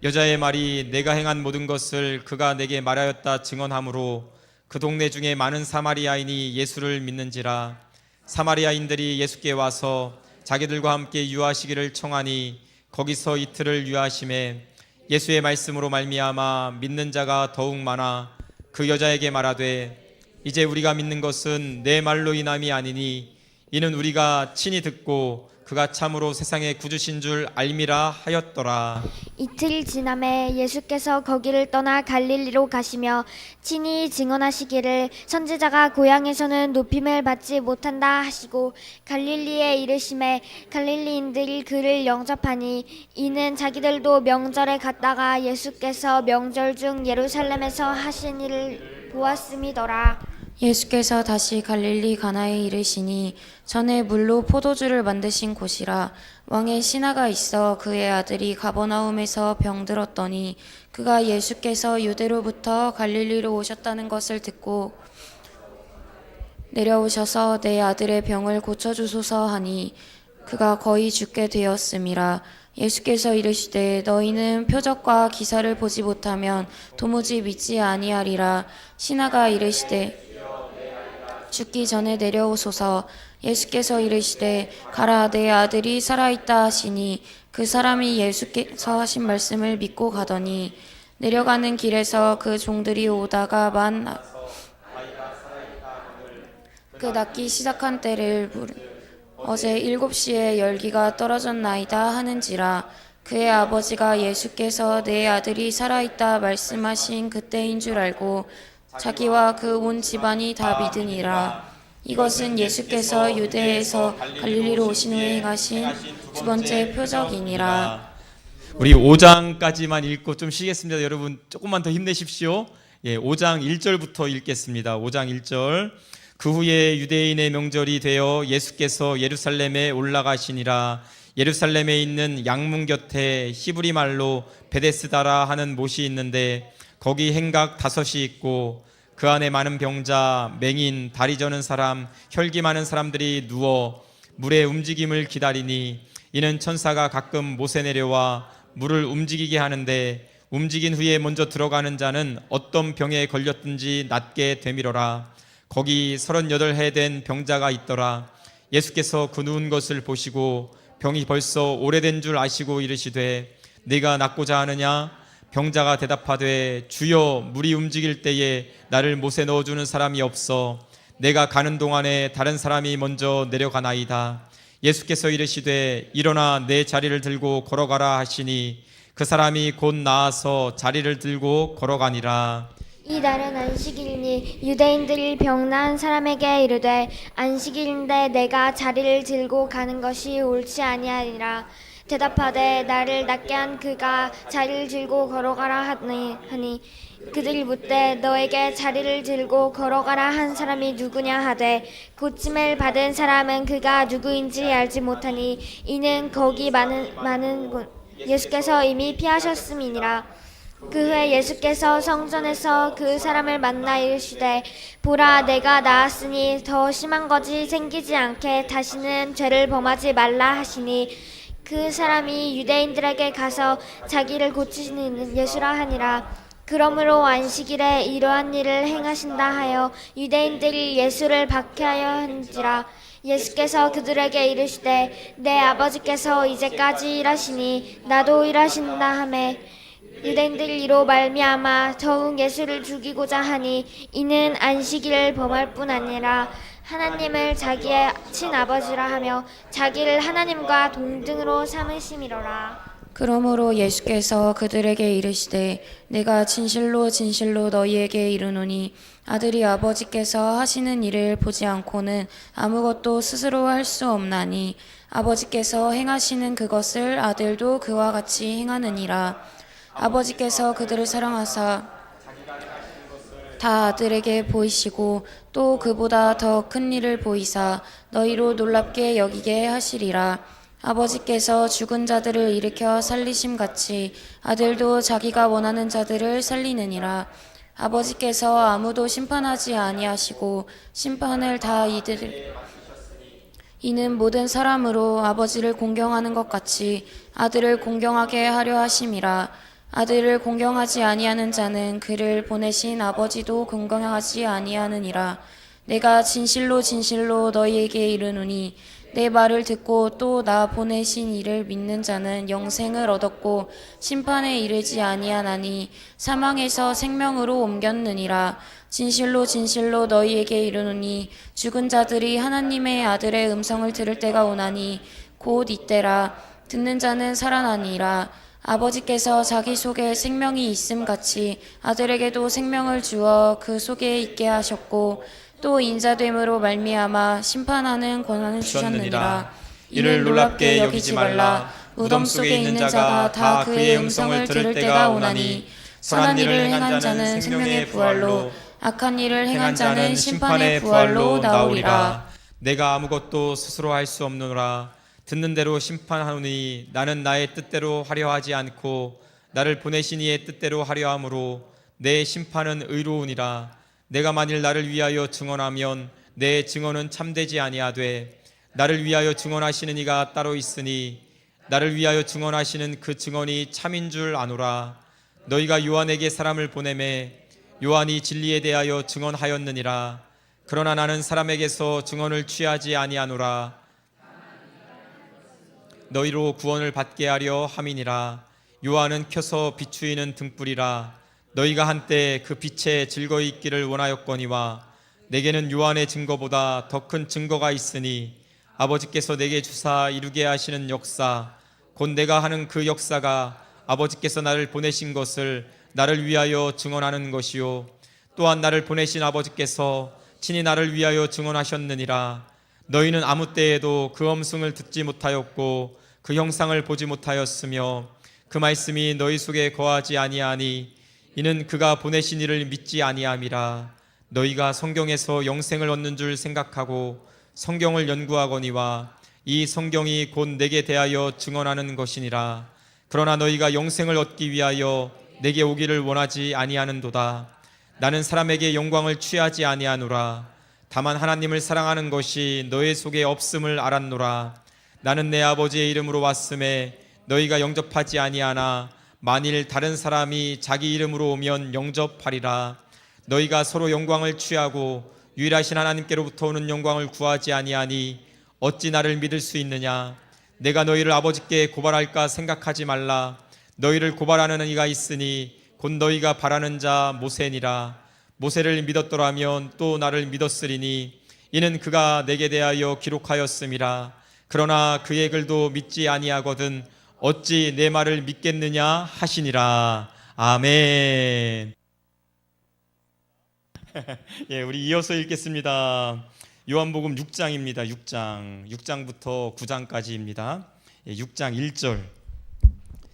여자의 말이 내가 행한 모든 것을 그가 내게 말하였다 증언하므로 그 동네 중에 많은 사마리아인이 예수를 믿는지라. 사마리아인들이 예수께 와서 자기들과 함께 유하시기를 청하니 거기서 이틀을 유하심에 예수의 말씀으로 말미암아 믿는 자가 더욱 많아 그 여자에게 말하되 이제 우리가 믿는 것은 내 말로 인함이 아니니 이는 우리가 친히 듣고 그가 참으로 세상의 구주신 줄 알미라 하였더라. 이틀 지남에 예수께서 거기를 떠나 갈릴리로 가시며 친히 증언하시기를 선지자가 고향에서는 높임을 받지 못한다 하시고 갈릴리에 이르심에 갈릴리인들이 그를 영접하니 이는 자기들도 명절에 갔다가 예수께서 명절 중 예루살렘에서 하신 일을 보았음이더라. 예수께서 다시 갈릴리 가나에 이르시니 전에 물로 포도주를 만드신 곳이라. 왕의 신하가 있어 그의 아들이 가버나움에서 병들었더니 그가 예수께서 유대로부터 갈릴리로 오셨다는 것을 듣고 내려오셔서 내 아들의 병을 고쳐주소서 하니 그가 거의 죽게 되었음이라. 예수께서 이르시되 너희는 표적과 기사를 보지 못하면 도무지 믿지 아니하리라. 신하가 이르시되 죽기 전에 내려오소서. 예수께서 이르시되 가라 내 아들이 살아있다 하시니 그 사람이 예수께서 하신 말씀을 믿고 가더니 내려가는 길에서 그 종들이 오다가 그 낫기 시작한 때를 어제 7시에 열기가 떨어졌나이다 하는지라. 그의 아버지가 예수께서 내 아들이 살아있다 말씀하신 그때인 줄 알고 자기와 그 온 집안이 다 믿으니라. 이것은 예수께서 유대에서 갈릴리로 오신 후에 행하신 두 번째 표적이니라. 우리 5장까지만 읽고 좀 쉬겠습니다. 여러분 조금만 더 힘내십시오. 5장 1절부터 읽겠습니다. 5장 1절. 그 후에 유대인의 명절이 되어 예수께서 예루살렘에 올라가시니라. 예루살렘에 있는 양문 곁에 히브리 말로 베데스다라 하는 못이 있는데 거기 행각 5이 있고 그 안에 많은 병자, 맹인, 다리 저는 사람, 혈기 많은 사람들이 누워 물의 움직임을 기다리니 이는 천사가 가끔 못에 내려와 물을 움직이게 하는데 움직인 후에 먼저 들어가는 자는 어떤 병에 걸렸든지 낫게 되밀어라. 거기 38해 된 병자가 있더라. 예수께서 그 누운 것을 보시고 병이 벌써 오래된 줄 아시고 이르시되 네가 낫고자 하느냐? 병자가 대답하되 주여 물이 움직일 때에 나를 못에 넣어주는 사람이 없어 내가 가는 동안에 다른 사람이 먼저 내려가나이다. 예수께서 이르시되 일어나 내 자리를 들고 걸어가라 하시니 그 사람이 곧 나아서 자리를 들고 걸어가니라. 이 날은 안식일이니 유대인들이 병난 사람에게 이르되 안식일인데 내가 자리를 들고 가는 것이 옳지 아니하니라. 대답하되 나를 낫게 한 그가 자리를 들고 걸어가라 하니 그들이 묻되 너에게 자리를 들고 걸어가라 한 사람이 누구냐 하되 고침을 받은 사람은 그가 누구인지 알지 못하니 이는 거기 많은 예수께서 이미 피하셨음이니라. 그 후에 예수께서 성전에서 그 사람을 만나 이르시되 보라 내가 나았으니 더 심한 것이 생기지 않게 다시는 죄를 범하지 말라 하시니 그 사람이 유대인들에게 가서 자기를 고치시는 예수라 하니라. 그러므로 안식일에 이러한 일을 행하신다 하여 유대인들이 예수를 박해하여 한지라. 예수께서 그들에게 이르시되 내 아버지께서 이제까지 일하시니 나도 일하신다 하매 유대인들이 이로 말미암아 더욱 예수를 죽이고자 하니 이는 안식일을 범할 뿐 아니라 하나님을 자기의 친아버지라 하며 자기를 하나님과 동등으로 삼으심이로라. 그러므로 예수께서 그들에게 이르시되 내가 진실로 진실로 너희에게 이르노니 아들이 아버지께서 하시는 일을 보지 않고는 아무것도 스스로 할 수 없나니 아버지께서 행하시는 그것을 아들도 그와 같이 행하느니라. 아버지께서 그들을 사랑하사 다 아들에게 보이시고 또 그보다 더 큰 일을 보이사 너희로 놀랍게 여기게 하시리라. 아버지께서 죽은 자들을 일으켜 살리심 같이 아들도 자기가 원하는 자들을 살리느니라. 아버지께서 아무도 심판하지 아니하시고 심판을 다 이는 모든 사람으로 아버지를 공경하는 것 같이 아들을 공경하게 하려 하심이라. 아들을 공경하지 아니하는 자는 그를 보내신 아버지도 공경하지 아니하느니라. 내가 진실로 진실로 너희에게 이르노니 내 말을 듣고 또 나 보내신 이를 믿는 자는 영생을 얻었고 심판에 이르지 아니하나니 사망에서 생명으로 옮겼느니라. 진실로 진실로 너희에게 이르노니 죽은 자들이 하나님의 아들의 음성을 들을 때가 오나니 곧 이때라. 듣는 자는 살아나니라. 아버지께서 자기 속에 생명이 있음 같이 아들에게도 생명을 주어 그 속에 있게 하셨고 또 인자됨으로 말미암아 심판하는 권한을 주셨느니라. 이를 놀랍게 여기지 말라. 무덤 속에 있는 자가 다 그의 음성을 들을 때가 오나니 선한 일을 행한 자는 생명의 부활로 악한 일을 행한 자는 심판의 부활로 나오리라. 내가 아무것도 스스로 할 수 없노라. 듣는 대로 심판하노니 나는 나의 뜻대로 하려 하지 않고 나를 보내신 이의 뜻대로 하려 함으로 내 심판은 의로우니라. 내가 만일 나를 위하여 증언하면 내 증언은 참되지 아니하되 나를 위하여 증언하시는 이가 따로 있으니 나를 위하여 증언하시는 그 증언이 참인 줄 아노라. 너희가 요한에게 사람을 보내매 요한이 진리에 대하여 증언하였느니라. 그러나 나는 사람에게서 증언을 취하지 아니하노라. 너희로 구원을 받게 하려 함이니라. 요한은 켜서 비추이는 등불이라. 너희가 한때 그 빛에 즐거이 있기를 원하였거니와 내게는 요한의 증거보다 더 큰 증거가 있으니 아버지께서 내게 주사 이루게 하시는 역사 곧 내가 하는 그 역사가 아버지께서 나를 보내신 것을 나를 위하여 증언하는 것이요 또한 나를 보내신 아버지께서 친히 나를 위하여 증언하셨느니라. 너희는 아무 때에도 그 음성을 듣지 못하였고 그 형상을 보지 못하였으며 그 말씀이 너희 속에 거하지 아니하니 이는 그가 보내신 이를 믿지 아니함이라. 너희가 성경에서 영생을 얻는 줄 생각하고 성경을 연구하거니와 이 성경이 곧 내게 대하여 증언하는 것이니라. 그러나 너희가 영생을 얻기 위하여 내게 오기를 원하지 아니하는도다. 나는 사람에게 영광을 취하지 아니하노라. 다만 하나님을 사랑하는 것이 너희 속에 없음을 알았노라. 나는 내 아버지의 이름으로 왔음에 너희가 영접하지 아니하나 만일 다른 사람이 자기 이름으로 오면 영접하리라. 너희가 서로 영광을 취하고 유일하신 하나님께로부터 오는 영광을 구하지 아니하니 어찌 나를 믿을 수 있느냐. 내가 너희를 아버지께 고발할까 생각하지 말라. 너희를 고발하는 이가 있으니 곧 너희가 바라는 자 모세니라. 모세를 믿었더라면 또 나를 믿었으리니 이는 그가 내게 대하여 기록하였음이라. 그러나 그의 글도 믿지 아니하거든 어찌 내 말을 믿겠느냐 하시니라. 아멘. 예, 우리 이어서 읽겠습니다. 요한복음 6장입니다. 6장부터 9장까지입니다. 예, 6장 1절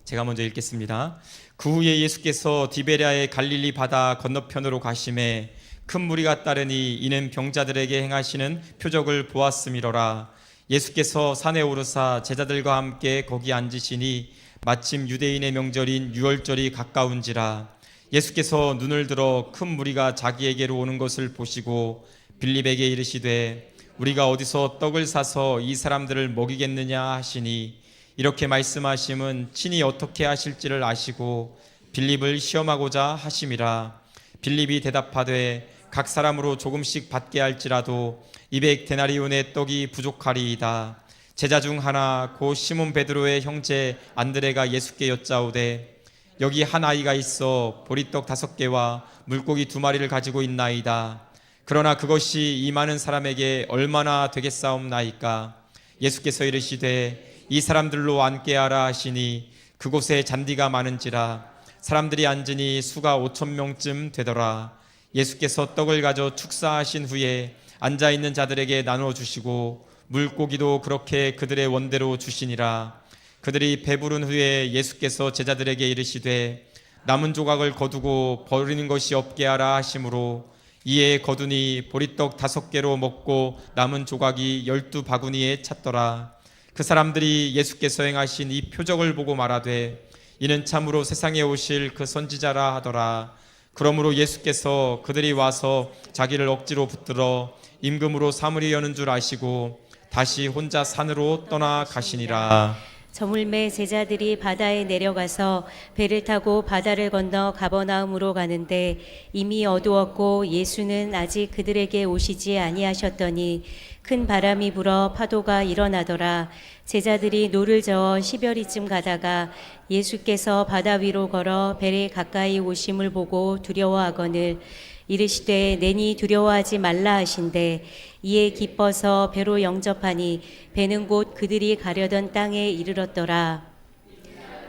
제가 먼저 읽겠습니다. 그 후에 예수께서 디베랴의 갈릴리 바다 건너편으로 가심에 큰 무리가 따르니 이는 병자들에게 행하시는 표적을 보았음이로라. 예수께서 산에 오르사 제자들과 함께 거기 앉으시니 마침 유대인의 명절인 유월절이 가까운지라. 예수께서 눈을 들어 큰 무리가 자기에게로 오는 것을 보시고 빌립에게 이르시되 우리가 어디서 떡을 사서 이 사람들을 먹이겠느냐 하시니 이렇게 말씀하심은 친히 어떻게 하실지를 아시고 빌립을 시험하고자 하심이라. 빌립이 대답하되 각 사람으로 조금씩 받게 할지라도 200데나리온의 떡이 부족하리이다. 제자 중 하나 곧 시몬 베드로의 형제 안드레가 예수께 여짜오되 여기 한 아이가 있어 보리떡 5개와 물고기 2마리를 가지고 있나이다. 그러나 그것이 이 많은 사람에게 얼마나 되겠사옵나이까. 예수께서 이르시되 이 사람들로 앉게 하라 하시니 그곳에 잔디가 많은지라 사람들이 앉으니 수가 5,000명쯤 되더라. 예수께서 떡을 가져 축사하신 후에 앉아있는 자들에게 나누어 주시고 물고기도 그렇게 그들의 원대로 주시니라. 그들이 배부른 후에 예수께서 제자들에게 이르시되 남은 조각을 거두고 버리는 것이 없게 하라 하심으로 이에 거두니 보리떡 5개로 먹고 남은 조각이 12바구니에 찼더라. 그 사람들이 예수께서 행하신 이 표적을 보고 말하되 이는 참으로 세상에 오실 그 선지자라 하더라. 그러므로 예수께서 그들이 와서 자기를 억지로 붙들어 임금으로 삼으려는 줄 아시고 다시 혼자 산으로 떠나 가시니라. 저물매 제자들이 바다에 내려가서 배를 타고 바다를 건너 가버나움으로 가는데 이미 어두웠고 예수는 아직 그들에게 오시지 아니하셨더니 큰 바람이 불어 파도가 일어나더라. 제자들이 노를 저어 시별이쯤 가다가 예수께서 바다 위로 걸어 배에 가까이 오심을 보고 두려워하거늘 이르시되 내니 두려워하지 말라 하신대 이에 기뻐서 배로 영접하니 배는 곧 그들이 가려던 땅에 이르렀더라.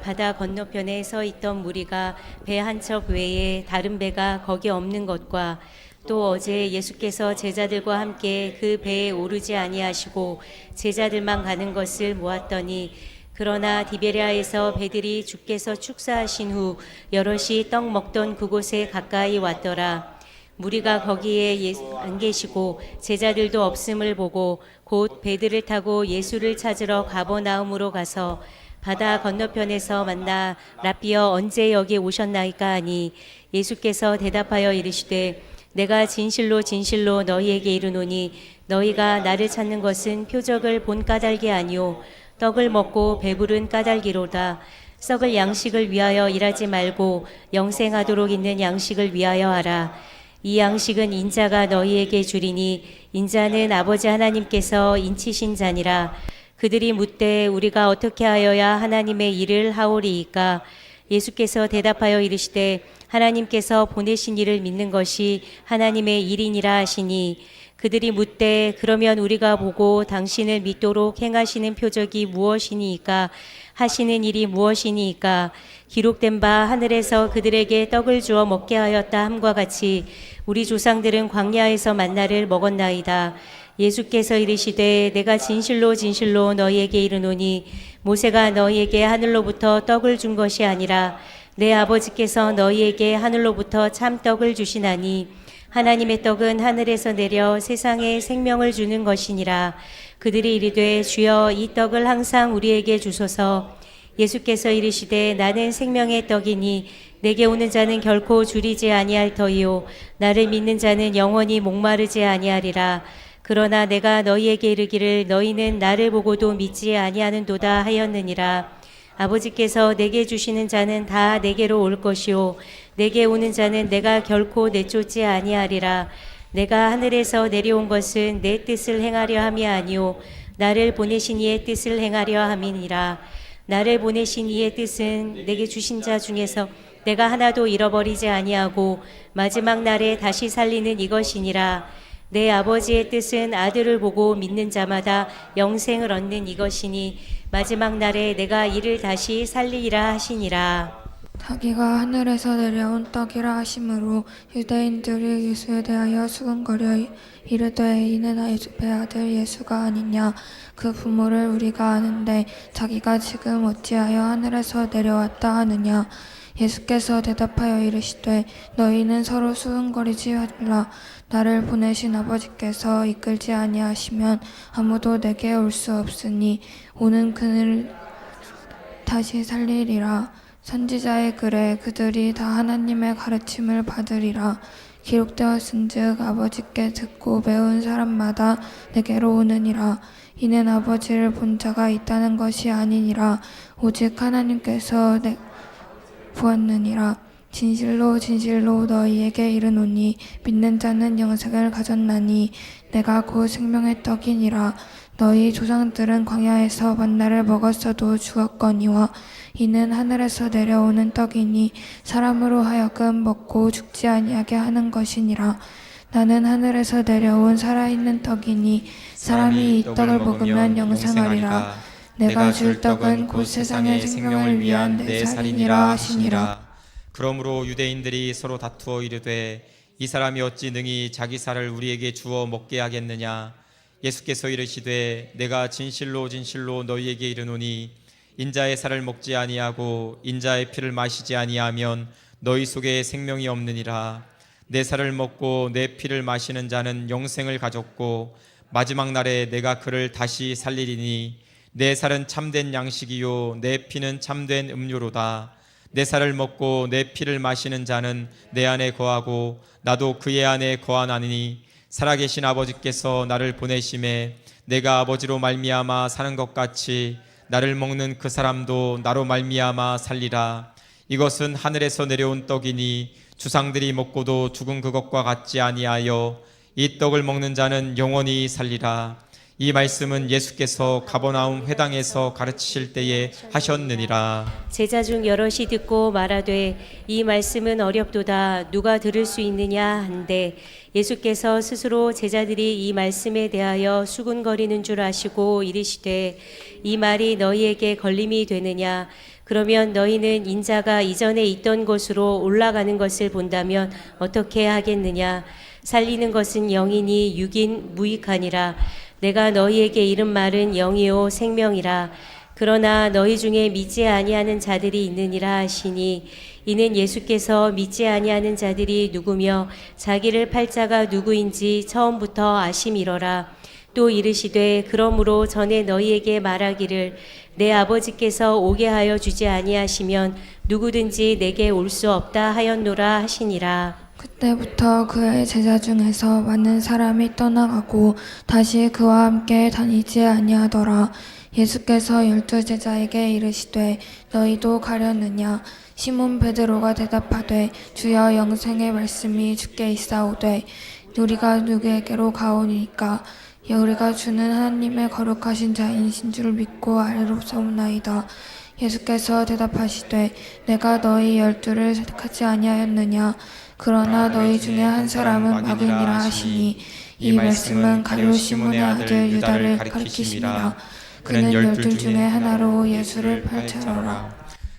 바다 건너편에 서 있던 무리가 배 한 척 외에 다른 배가 거기 없는 것과 또 어제 예수께서 제자들과 함께 그 배에 오르지 아니하시고 제자들만 가는 것을 모았더니 그러나 디베랴에서 배들이 주께서 축사하신 후 여럿이 떡 먹던 그곳에 가까이 왔더라. 무리가 거기에 안 계시고 제자들도 없음을 보고 곧 배들을 타고 예수를 찾으러 가버나움으로 가서 바다 건너편에서 만나 라비어 언제 여기 오셨나이까 하니 예수께서 대답하여 이르시되 내가 진실로 진실로 너희에게 이르노니 너희가 나를 찾는 것은 표적을 본 까닭이 아니오 떡을 먹고 배부른 까닭이로다. 썩을 양식을 위하여 일하지 말고 영생하도록 있는 양식을 위하여 하라. 이 양식은 인자가 너희에게 주리니 인자는 아버지 하나님께서 인치신 자니라. 그들이 묻되 우리가 어떻게 하여야 하나님의 일을 하오리이까. 예수께서 대답하여 이르시되 하나님께서 보내신 이를 믿는 것이 하나님의 일이니라 하시니 그들이 묻되 그러면 우리가 보고 당신을 믿도록 행하시는 표적이 무엇이니이까 하시는 일이 무엇이니이까. 기록된 바 하늘에서 그들에게 떡을 주어 먹게 하였다 함과 같이 우리 조상들은 광야에서 만나를 먹었나이다. 예수께서 이르시되 내가 진실로 진실로 너희에게 이르노니 모세가 너희에게 하늘로부터 떡을 준 것이 아니라 내 아버지께서 너희에게 하늘로부터 참 떡을 주시나니 하나님의 떡은 하늘에서 내려 세상에 생명을 주는 것이니라. 그들이 이르되 주여 이 떡을 항상 우리에게 주소서. 예수께서 이르시되 나는 생명의 떡이니 내게 오는 자는 결코 줄이지 아니할 터이요 나를 믿는 자는 영원히 목마르지 아니하리라. 그러나 내가 너희에게 이르기를 너희는 나를 보고도 믿지 아니하는도다 하였느니라. 아버지께서 내게 주시는 자는 다 내게로 올 것이요 내게 오는 자는 내가 결코 내쫓지 아니하리라. 내가 하늘에서 내려온 것은 내 뜻을 행하려 함이 아니요 나를 보내신 이의 뜻을 행하려 함이니라. 나를 보내신 이의 뜻은 내게 주신 자 중에서 내가 하나도 잃어버리지 아니하고 마지막 날에 다시 살리는 이것이니라. 내 아버지의 뜻은 아들을 보고 믿는 자마다 영생을 얻는 이것이니 마지막 날에 내가 이를 다시 살리리라 하시니라. 자기가 하늘에서 내려온 떡이라 하심으로 유대인들이 예수에 대하여 수군거려 이르되 이는 요셉의 아들 예수가 아니냐. 그 부모를 우리가 아는데 자기가 지금 어찌하여 하늘에서 내려왔다 하느냐. 예수께서 대답하여 이르시되 너희는 서로 수군거리지 말라. 나를 보내신 아버지께서 이끌지 아니하시면 아무도 내게 올 수 없으니 오는 그를 다시 살리리라. 선지자의 글에 그들이 다 하나님의 가르침을 받으리라. 기록되었은즉 아버지께 듣고 배운 사람마다 내게로 오느니라. 이는 아버지를 본 자가 있다는 것이 아니니라. 오직 하나님께서 보았느니라. 진실로 진실로 너희에게 이르노니 믿는 자는 영생을 가졌나니 내가 곧 생명의 떡이니라. 너희 조상들은 광야에서 만나를 먹었어도 죽었거니와 이는 하늘에서 내려오는 떡이니 사람으로 하여금 먹고 죽지 아니하게 하는 것이니라. 나는 하늘에서 내려온 살아있는 떡이니 사람이 이 떡을 먹으면 영생하리라. 내가 줄 떡은 곧 세상의 생명을 위한 내 살이니라 하시니라. 그러므로 유대인들이 서로 다투어 이르되 이 사람이 어찌 능히 자기 살을 우리에게 주어 먹게 하겠느냐. 예수께서 이르시되 내가 진실로 진실로 너희에게 이르노니 인자의 살을 먹지 아니하고 인자의 피를 마시지 아니하면 너희 속에 생명이 없느니라. 내 살을 먹고 내 피를 마시는 자는 영생을 가졌고 마지막 날에 내가 그를 다시 살리리니 내 살은 참된 양식이요 내 피는 참된 음료로다. 내 살을 먹고 내 피를 마시는 자는 내 안에 거하고 나도 그의 안에 거하나니 살아계신 아버지께서 나를 보내심에 내가 아버지로 말미암아 사는 것 같이 나를 먹는 그 사람도 나로 말미암아 살리라. 이것은 하늘에서 내려온 떡이니 주상들이 먹고도 죽은 그것과 같지 아니하여 이 떡을 먹는 자는 영원히 살리라. 이 말씀은 예수께서 가버나움 회당에서 가르치실 때에 하셨느니라. 제자 중 여럿이 듣고 말하되 이 말씀은 어렵도다. 누가 들을 수 있느냐 한데 예수께서 스스로 제자들이 이 말씀에 대하여 수군거리는 줄 아시고 이르시되 이 말이 너희에게 걸림이 되느냐. 그러면 너희는 인자가 이전에 있던 곳으로 올라가는 것을 본다면 어떻게 하겠느냐. 살리는 것은 영이니 육인 무익하니라. 내가 너희에게 이른 말은 영이요 생명이라. 그러나 너희 중에 믿지 아니하는 자들이 있느니라 하시니 이는 예수께서 믿지 아니하는 자들이 누구며 자기를 팔 자가 누구인지 처음부터 아심이러라. 또 이르시되 그러므로 전에 너희에게 말하기를 내 아버지께서 오게 하여 주지 아니하시면 누구든지 내게 올 수 없다 하였노라 하시니라. 그때부터 그의 제자 중에서 많은 사람이 떠나가고 다시 그와 함께 다니지 아니하더라. 예수께서 12 제자에게 이르시되 너희도 가려느냐. 시몬 베드로가 대답하되 주여 영생의 말씀이 주께 있사오되 우리가 누구에게로 가오니까 우리가 주는 하나님의 거룩하신 자이신 줄 믿고 알로소문나이다. 예수께서 대답하시되 내가 너희 12를 택하지 아니하였느냐. 그러나 너희 중에 한 사람은 마귀니라 하시니 이 말씀은 가룟 시몬의 아들 유다를 가리키심이라. 그는 12 중에 하나로 예수를 팔자로라.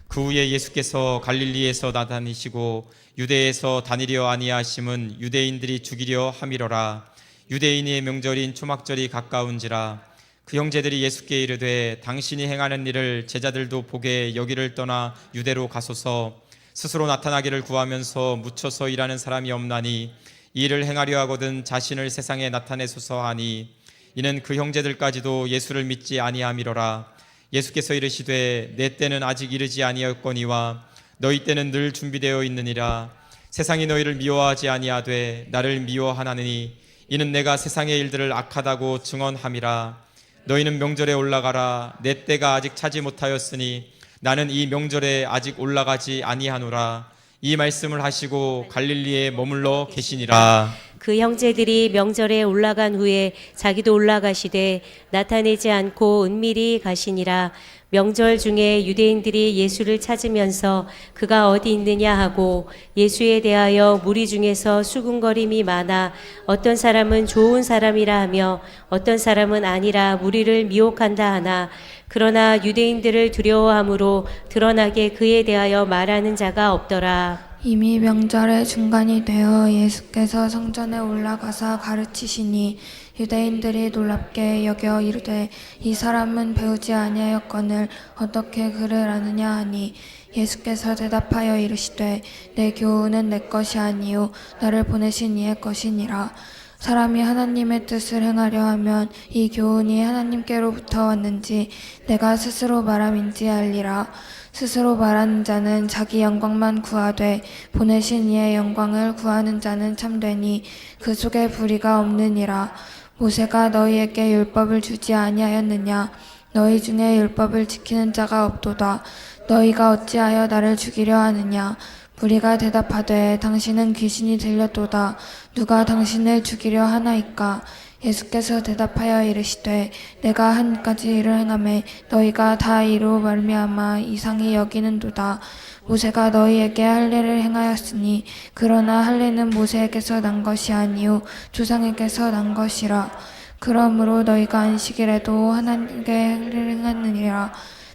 그 후에 예수께서 갈릴리에서 나다니시고 유대에서 다니려 아니하심은 유대인들이 죽이려 함이러라. 유대인의 명절인 초막절이 가까운지라. 그 형제들이 예수께 이르되 당신이 행하는 일을 제자들도 보게 여기를 떠나 유대로 가소서. 스스로 나타나기를 구하면서 묻혀서 일하는 사람이 없나니 이 일을 행하려 하거든 자신을 세상에 나타내소서 하니 이는 그 형제들까지도 예수를 믿지 아니함이로라. 예수께서 이르시되 내 때는 아직 이르지 아니하였거니와 너희 때는 늘 준비되어 있느니라. 세상이 너희를 미워하지 아니하되 나를 미워하나니 이는 내가 세상의 일들을 악하다고 증언함이라. 너희는 명절에 올라가라. 내 때가 아직 차지 못하였으니 나는 이 명절에 아직 올라가지 아니하노라. 이 말씀을 하시고 갈릴리에 머물러 계시니라. 그 형제들이 명절에 올라간 후에 자기도 올라가시되 나타내지 않고 은밀히 가시니라. 명절 중에 유대인들이 예수를 찾으면서 그가 어디 있느냐 하고 예수에 대하여 무리 중에서 수군거림이 많아 어떤 사람은 좋은 사람이라 하며 어떤 사람은 아니라 무리를 미혹한다 하나 그러나 유대인들을 두려워함으로 드러나게 그에 대하여 말하는 자가 없더라. 이미 명절의 중간이 되어 예수께서 성전에 올라가사 가르치시니 유대인들이 놀랍게 여겨 이르되 이 사람은 배우지 아니하였거늘 어떻게 그를 아느냐 하니 예수께서 대답하여 이르시되 내 교훈은 내 것이 아니요 나를 보내신 이의 것이니라. 사람이 하나님의 뜻을 행하려 하면 이 교훈이 하나님께로부터 왔는지 내가 스스로 말함인지 알리라. 스스로 말하는 자는 자기 영광만 구하되 보내신 이의 영광을 구하는 자는 참되니 그 속에 불의가 없느니라. 모세가 너희에게 율법을 주지 아니하였느냐? 너희 중에 율법을 지키는 자가 없도다. 너희가 어찌하여 나를 죽이려 하느냐? 무리가 대답하되 당신은 귀신이 들렸도다. 누가 당신을 죽이려 하나이까? 예수께서 대답하여 이르시되 내가 한 가지 일을 행하매 너희가 다 이로 말미암아 이상히 여기는도다. 모세가 너희에게 할례를 행하였으니 그러나 할례는 모세에게서 난 것이 아니요 조상에게서 난 것이라. 그러므로 너희가 안식일에도 하나님께 할례를 행하느니라.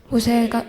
모세가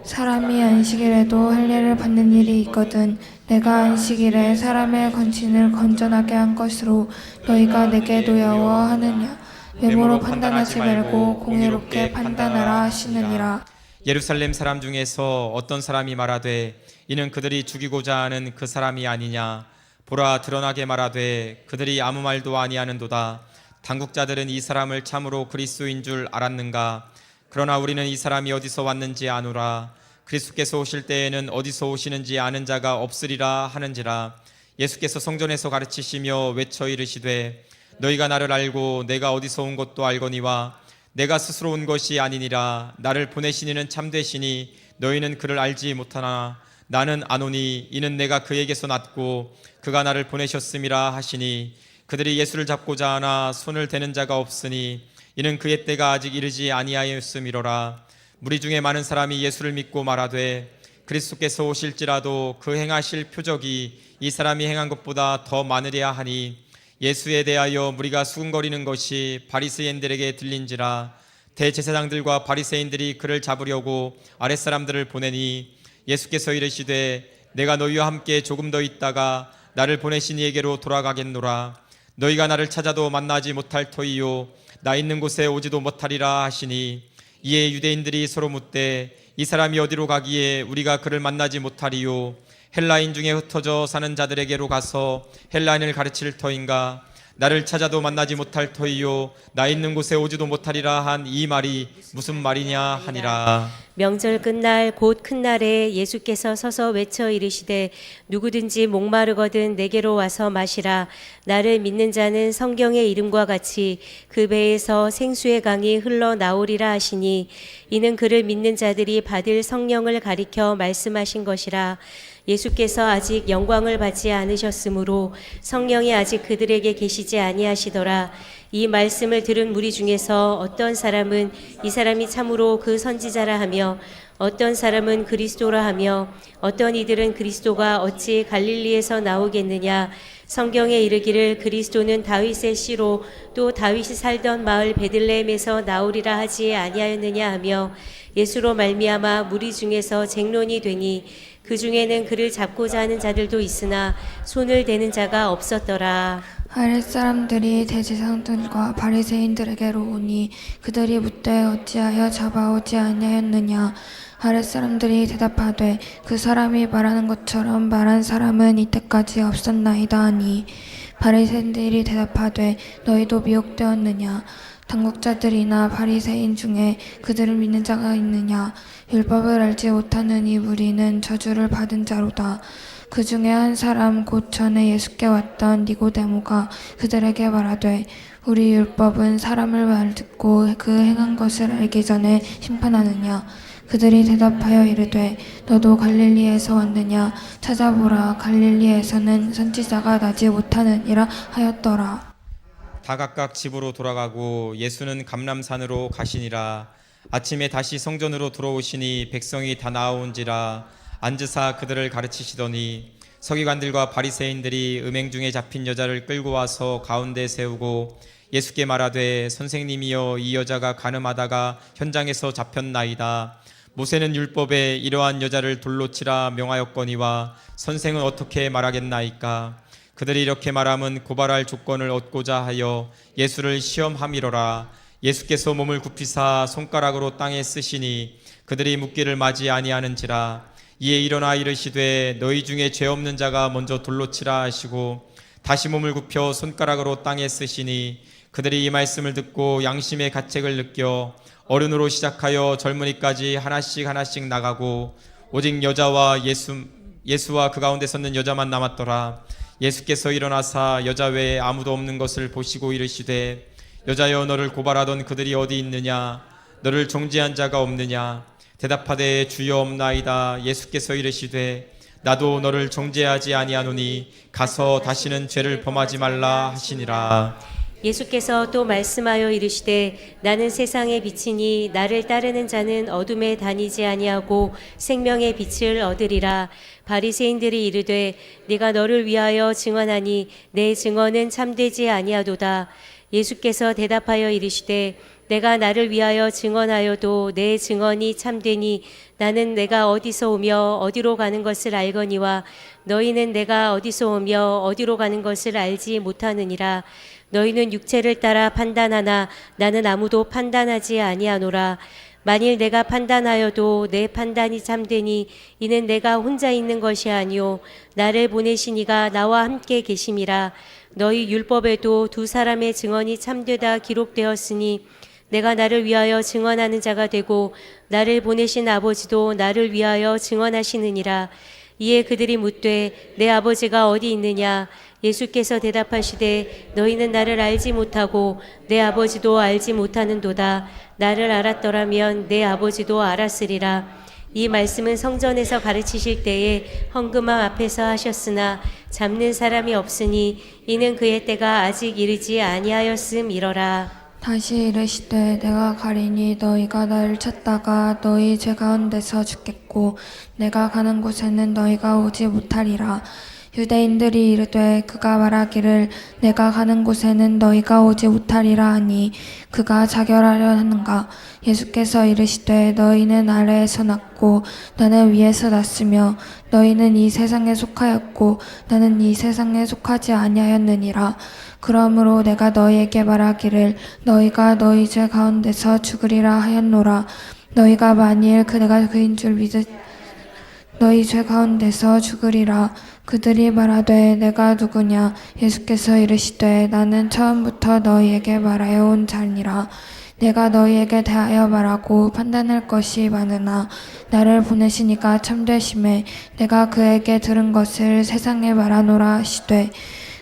사람이 안식일에도 할례를 받는 일이 있거든 내가 안식일에 사람의 건신을 건전하게 한 것으로 너희가 내게 노여워하느냐. 외모로 판단하지 말고 공의롭게 판단하라 하시느니라. 예루살렘 사람 중에서 어떤 사람이 말하되 이는 그들이 죽이고자 하는 그 사람이 아니냐. 보라 드러나게 말하되 그들이 아무 말도 아니하는도다. 당국자들은 이 사람을 참으로 그리스도인 줄 알았는가. 그러나 우리는 이 사람이 어디서 왔는지 아노라. 그리스도께서 오실 때에는 어디서 오시는지 아는 자가 없으리라 하는지라. 예수께서 성전에서 가르치시며 외쳐 이르시되 너희가 나를 알고 내가 어디서 온 것도 알거니와 내가 스스로 온 것이 아니니라. 나를 보내신 이는 참되시니 너희는 그를 알지 못하나 나는 아노니 이는 내가 그에게서 났고 그가 나를 보내셨음이라 하시니 그들이 예수를 잡고자 하나 손을 대는 자가 없으니 이는 그의 때가 아직 이르지 아니하였음이로라. 무리 중에 많은 사람이 예수를 믿고 말하되 그리스도께서 오실지라도 그 행하실 표적이 이 사람이 행한 것보다 더 많으랴 하니 예수에 대하여 무리가 수군거리는 것이 바리새인들에게 들린지라. 대제사장들과 바리새인들이 그를 잡으려고 아랫사람들을 보내니 예수께서 이르시되 내가 너희와 함께 조금 더 있다가 나를 보내신 이에게로 돌아가겠노라. 너희가 나를 찾아도 만나지 못할 터이요 나 있는 곳에 오지도 못하리라 하시니 이에 유대인들이 서로 묻되 이 사람이 어디로 가기에 우리가 그를 만나지 못하리요. 헬라인 중에 흩어져 사는 자들에게로 가서 헬라인을 가르칠 터인가. 나를 찾아도 만나지 못할 터이요 나 있는 곳에 오지도 못하리라 한 이 말이 무슨 말이냐 하니라. 명절 끝날 곧 큰 날에 예수께서 서서 외쳐 이르시되 누구든지 목마르거든 내게로 와서 마시라. 나를 믿는 자는 성경의 이름과 같이 그 배에서 생수의 강이 흘러나오리라 하시니 이는 그를 믿는 자들이 받을 성령을 가리켜 말씀하신 것이라. 예수께서 아직 영광을 받지 않으셨으므로 성령이 아직 그들에게 계시지 아니하시더라. 이 말씀을 들은 무리 중에서 어떤 사람은 이 사람이 참으로 그 선지자라 하며 어떤 사람은 그리스도라 하며 어떤 이들은 그리스도가 어찌 갈릴리에서 나오겠느냐. 성경에 이르기를 그리스도는 다윗의 씨로 또 다윗이 살던 마을 베들레헴에서 나오리라 하지 아니하였느냐 하며 예수로 말미암아 무리 중에서 쟁론이 되니 그 중에는 그를 잡고자 하는 자들도 있으나 손을 대는 자가 없었더라. 아랫사람들이 대제사장들과 바리새인들에게로 오니 그들이 묻되 어찌하여 잡아오지 아니하였느냐. 아랫사람들이 대답하되 그 사람이 말하는 것처럼 말한 사람은 이때까지 없었나이다 하니 바리새인들이 대답하되 너희도 미혹되었느냐. 당국자들이나 바리새인 중에 그들을 믿는 자가 있느냐. 율법을 알지 못하는 이 무리는 저주를 받은 자로다. 그 중에 한 사람 곧 전에 예수께 왔던 니고데모가 그들에게 말하되 우리 율법은 사람을 말 듣고 그 행한 것을 알기 전에 심판하느냐. 그들이 대답하여 이르되 너도 갈릴리에서 왔느냐? 찾아보라, 갈릴리에서는 선지자가 나지 못하느니라 하였더라. 다 각각 집으로 돌아가고 예수는 감람산으로 가시니라. 아침에 다시 성전으로 들어오시니 백성이 다 나아온지라. 앉으사 그들을 가르치시더니 서기관들과 바리새인들이 음행 중에 잡힌 여자를 끌고 와서 가운데 세우고 예수께 말하되 선생님이여 이 여자가 간음하다가 현장에서 잡혔나이다. 모세는 율법에 이러한 여자를 돌로 치라 명하였거니와 선생은 어떻게 말하겠나이까? 그들이 이렇게 말함은 고발할 조건을 얻고자 하여 예수를 시험함이로라. 예수께서 몸을 굽히사 손가락으로 땅에 쓰시니 그들이 묻기를 맞이 아니하는지라. 이에 일어나 이르시되 너희 중에 죄 없는 자가 먼저 돌로 치라 하시고 다시 몸을 굽혀 손가락으로 땅에 쓰시니 그들이 이 말씀을 듣고 양심의 가책을 느껴 어른으로 시작하여 젊은이까지 하나씩 나가고 오직 여자와 예수와 그 가운데 섰는 여자만 남았더라. 예수께서 일어나사 여자 외에 아무도 없는 것을 보시고 이르시되 여자여 너를 고발하던 그들이 어디 있느냐? 너를 정죄한 자가 없느냐? 대답하되 주여 없나이다. 예수께서 이르시되 나도 너를 정죄하지 아니하노니 가서 다시는 죄를 범하지 말라 하시니라. 예수께서 또 말씀하여 이르시되 나는 세상의 빛이니 나를 따르는 자는 어둠에 다니지 아니하고 생명의 빛을 얻으리라. 바리새인들이 이르되 네가 너를 위하여 증언하니 내 증언은 참되지 아니하도다. 예수께서 대답하여 이르시되 내가 나를 위하여 증언하여도 내 증언이 참되니 나는 내가 어디서 오며 어디로 가는 것을 알거니와 너희는 내가 어디서 오며 어디로 가는 것을 알지 못하느니라. 너희는 육체를 따라 판단하나 나는 아무도 판단하지 아니하노라. 만일 내가 판단하여도 내 판단이 참되니 이는 내가 혼자 있는 것이 아니요 나를 보내신 이가 나와 함께 계심이라. 너희 율법에도 두 사람의 증언이 참되다 기록되었으니 내가 나를 위하여 증언하는 자가 되고 나를 보내신 아버지도 나를 위하여 증언하시느니라. 이에 그들이 묻되 내 아버지가 어디 있느냐? 예수께서 대답하시되 너희는 나를 알지 못하고 내 아버지도 알지 못하는도다. 나를 알았더라면 내 아버지도 알았으리라. 이 말씀은 성전에서 가르치실 때에 헌금함 앞에서 하셨으나 잡는 사람이 없으니 이는 그의 때가 아직 이르지 아니하였음이러라. 다시 이르시되 내가 가리니 너희가 나를 찾다가 너희 죄 가운데서 죽겠고 내가 가는 곳에는 너희가 오지 못하리라. 유대인들이 이르되 그가 말하기를 내가 가는 곳에는 너희가 오지 못하리라 하니 그가 자결하려 하는가? 예수께서 이르시되 너희는 아래에서 났고 나는 위에서 났으며 너희는 이 세상에 속하였고 나는 이 세상에 속하지 아니하였느니라. 그러므로 내가 너희에게 말하기를 너희가 너희 죄 가운데서 죽으리라 하였노라. 너희가 만일 내가 그인 줄 믿으 너희 죄 가운데서 죽으리라. 그들이 말하되 내가 누구냐? 예수께서 이르시되 나는 처음부터 너희에게 말하여 온 자니라. 내가 너희에게 대하여 말하고 판단할 것이 많으나 나를 보내신 이가 참되심에 내가 그에게 들은 것을 세상에 말하노라 하시되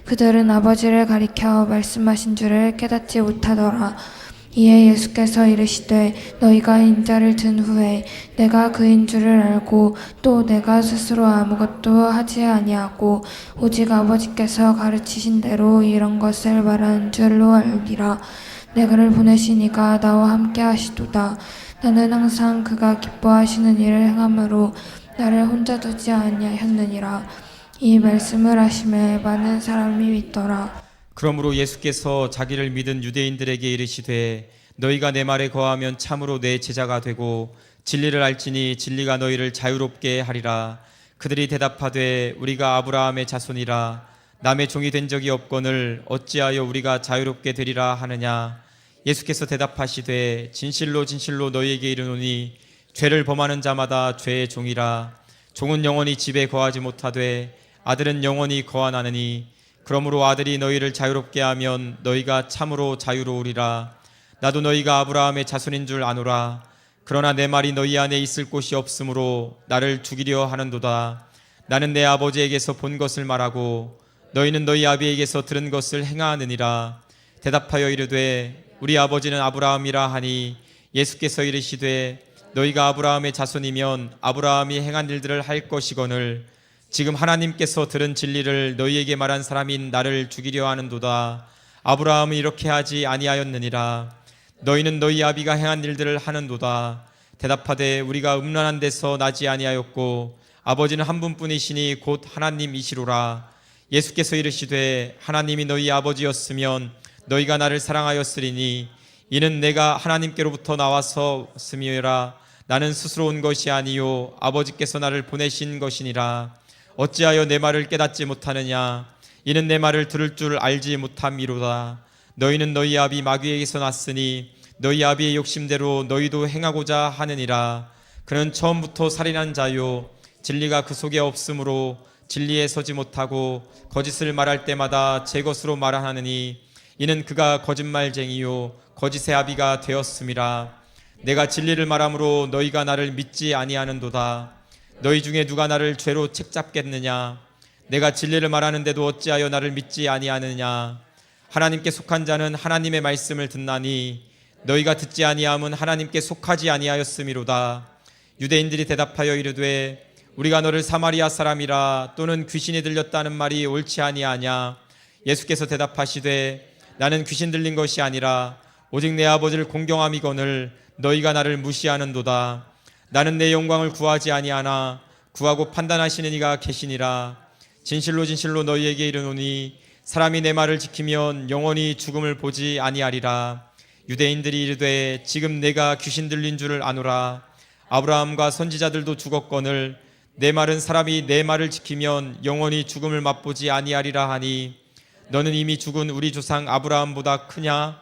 그들은 아버지를 가리켜 말씀하신 줄을 깨닫지 못하더라. 이에 예수께서 이르시되 너희가 인자를 든 후에 내가 그인 줄을 알고 또 내가 스스로 아무것도 하지 아니하고 오직 아버지께서 가르치신 대로 이런 것을 말하는 줄로 알리라. 내가를 보내신 이가 나와 함께 하시도다. 나는 항상 그가 기뻐하시는 일을 행함으로 나를 혼자 두지 아니하였느니라. 이 말씀을 하심에 많은 사람이 믿더라. 그러므로 예수께서 자기를 믿은 유대인들에게 이르시되 너희가 내 말에 거하면 참으로 내 제자가 되고 진리를 알지니 진리가 너희를 자유롭게 하리라. 그들이 대답하되 우리가 아브라함의 자손이라 남의 종이 된 적이 없거늘 어찌하여 우리가 자유롭게 되리라 하느냐. 예수께서 대답하시되 진실로 진실로 너희에게 이르노니 죄를 범하는 자마다 죄의 종이라. 종은 영원히 집에 거하지 못하되 아들은 영원히 거하나니 그러므로 아들이 너희를 자유롭게 하면 너희가 참으로 자유로우리라. 나도 너희가 아브라함의 자손인 줄 아노라. 그러나 내 말이 너희 안에 있을 곳이 없으므로 나를 죽이려 하는도다. 나는 내 아버지에게서 본 것을 말하고 너희는 너희 아비에게서 들은 것을 행하느니라. 대답하여 이르되 우리 아버지는 아브라함이라 하니 예수께서 이르시되 너희가 아브라함의 자손이면 아브라함이 행한 일들을 할 것이거늘 지금 하나님께서 들은 진리를 너희에게 말한 사람인 나를 죽이려 하는도다. 아브라함은 이렇게 하지 아니하였느니라. 너희는 너희 아비가 행한 일들을 하는도다. 대답하되 우리가 음란한 데서 나지 아니하였고 아버지는 한 분뿐이시니 곧 하나님이시로라. 예수께서 이르시되 하나님이 너희 아버지였으면 너희가 나를 사랑하였으리니 이는 내가 하나님께로부터 나왔음이라. 나는 스스로 온 것이 아니요 아버지께서 나를 보내신 것이니라. 어찌하여 내 말을 깨닫지 못하느냐? 이는 내 말을 들을 줄 알지 못함이로다. 너희는 너희 아비 마귀에게서 났으니 너희 아비의 욕심대로 너희도 행하고자 하느니라. 그는 처음부터 살인한 자요 진리가 그 속에 없으므로 진리에 서지 못하고 거짓을 말할 때마다 제 것으로 말하느니 이는 그가 거짓말쟁이요 거짓의 아비가 되었음이라. 내가 진리를 말함으로 너희가 나를 믿지 아니하는도다. 너희 중에 누가 나를 죄로 책잡겠느냐? 내가 진리를 말하는데도 어찌하여 나를 믿지 아니하느냐? 하나님께 속한 자는 하나님의 말씀을 듣나니 너희가 듣지 아니함은 하나님께 속하지 아니하였음이로다. 유대인들이 대답하여 이르되 우리가 너를 사마리아 사람이라 또는 귀신이 들렸다는 말이 옳지 아니하냐? 예수께서 대답하시되 나는 귀신 들린 것이 아니라 오직 내 아버지를 공경함이거늘 너희가 나를 무시하는도다. 나는 내 영광을 구하지 아니하나 구하고 판단하시는 이가 계시니라. 진실로 진실로 너희에게 이르노니 사람이 내 말을 지키면 영원히 죽음을 보지 아니하리라. 유대인들이 이르되 지금 내가 귀신 들린 줄을 아노라. 아브라함과 선지자들도 죽었거늘 내 말은 사람이 내 말을 지키면 영원히 죽음을 맛보지 아니하리라 하니 너는 이미 죽은 우리 조상 아브라함보다 크냐?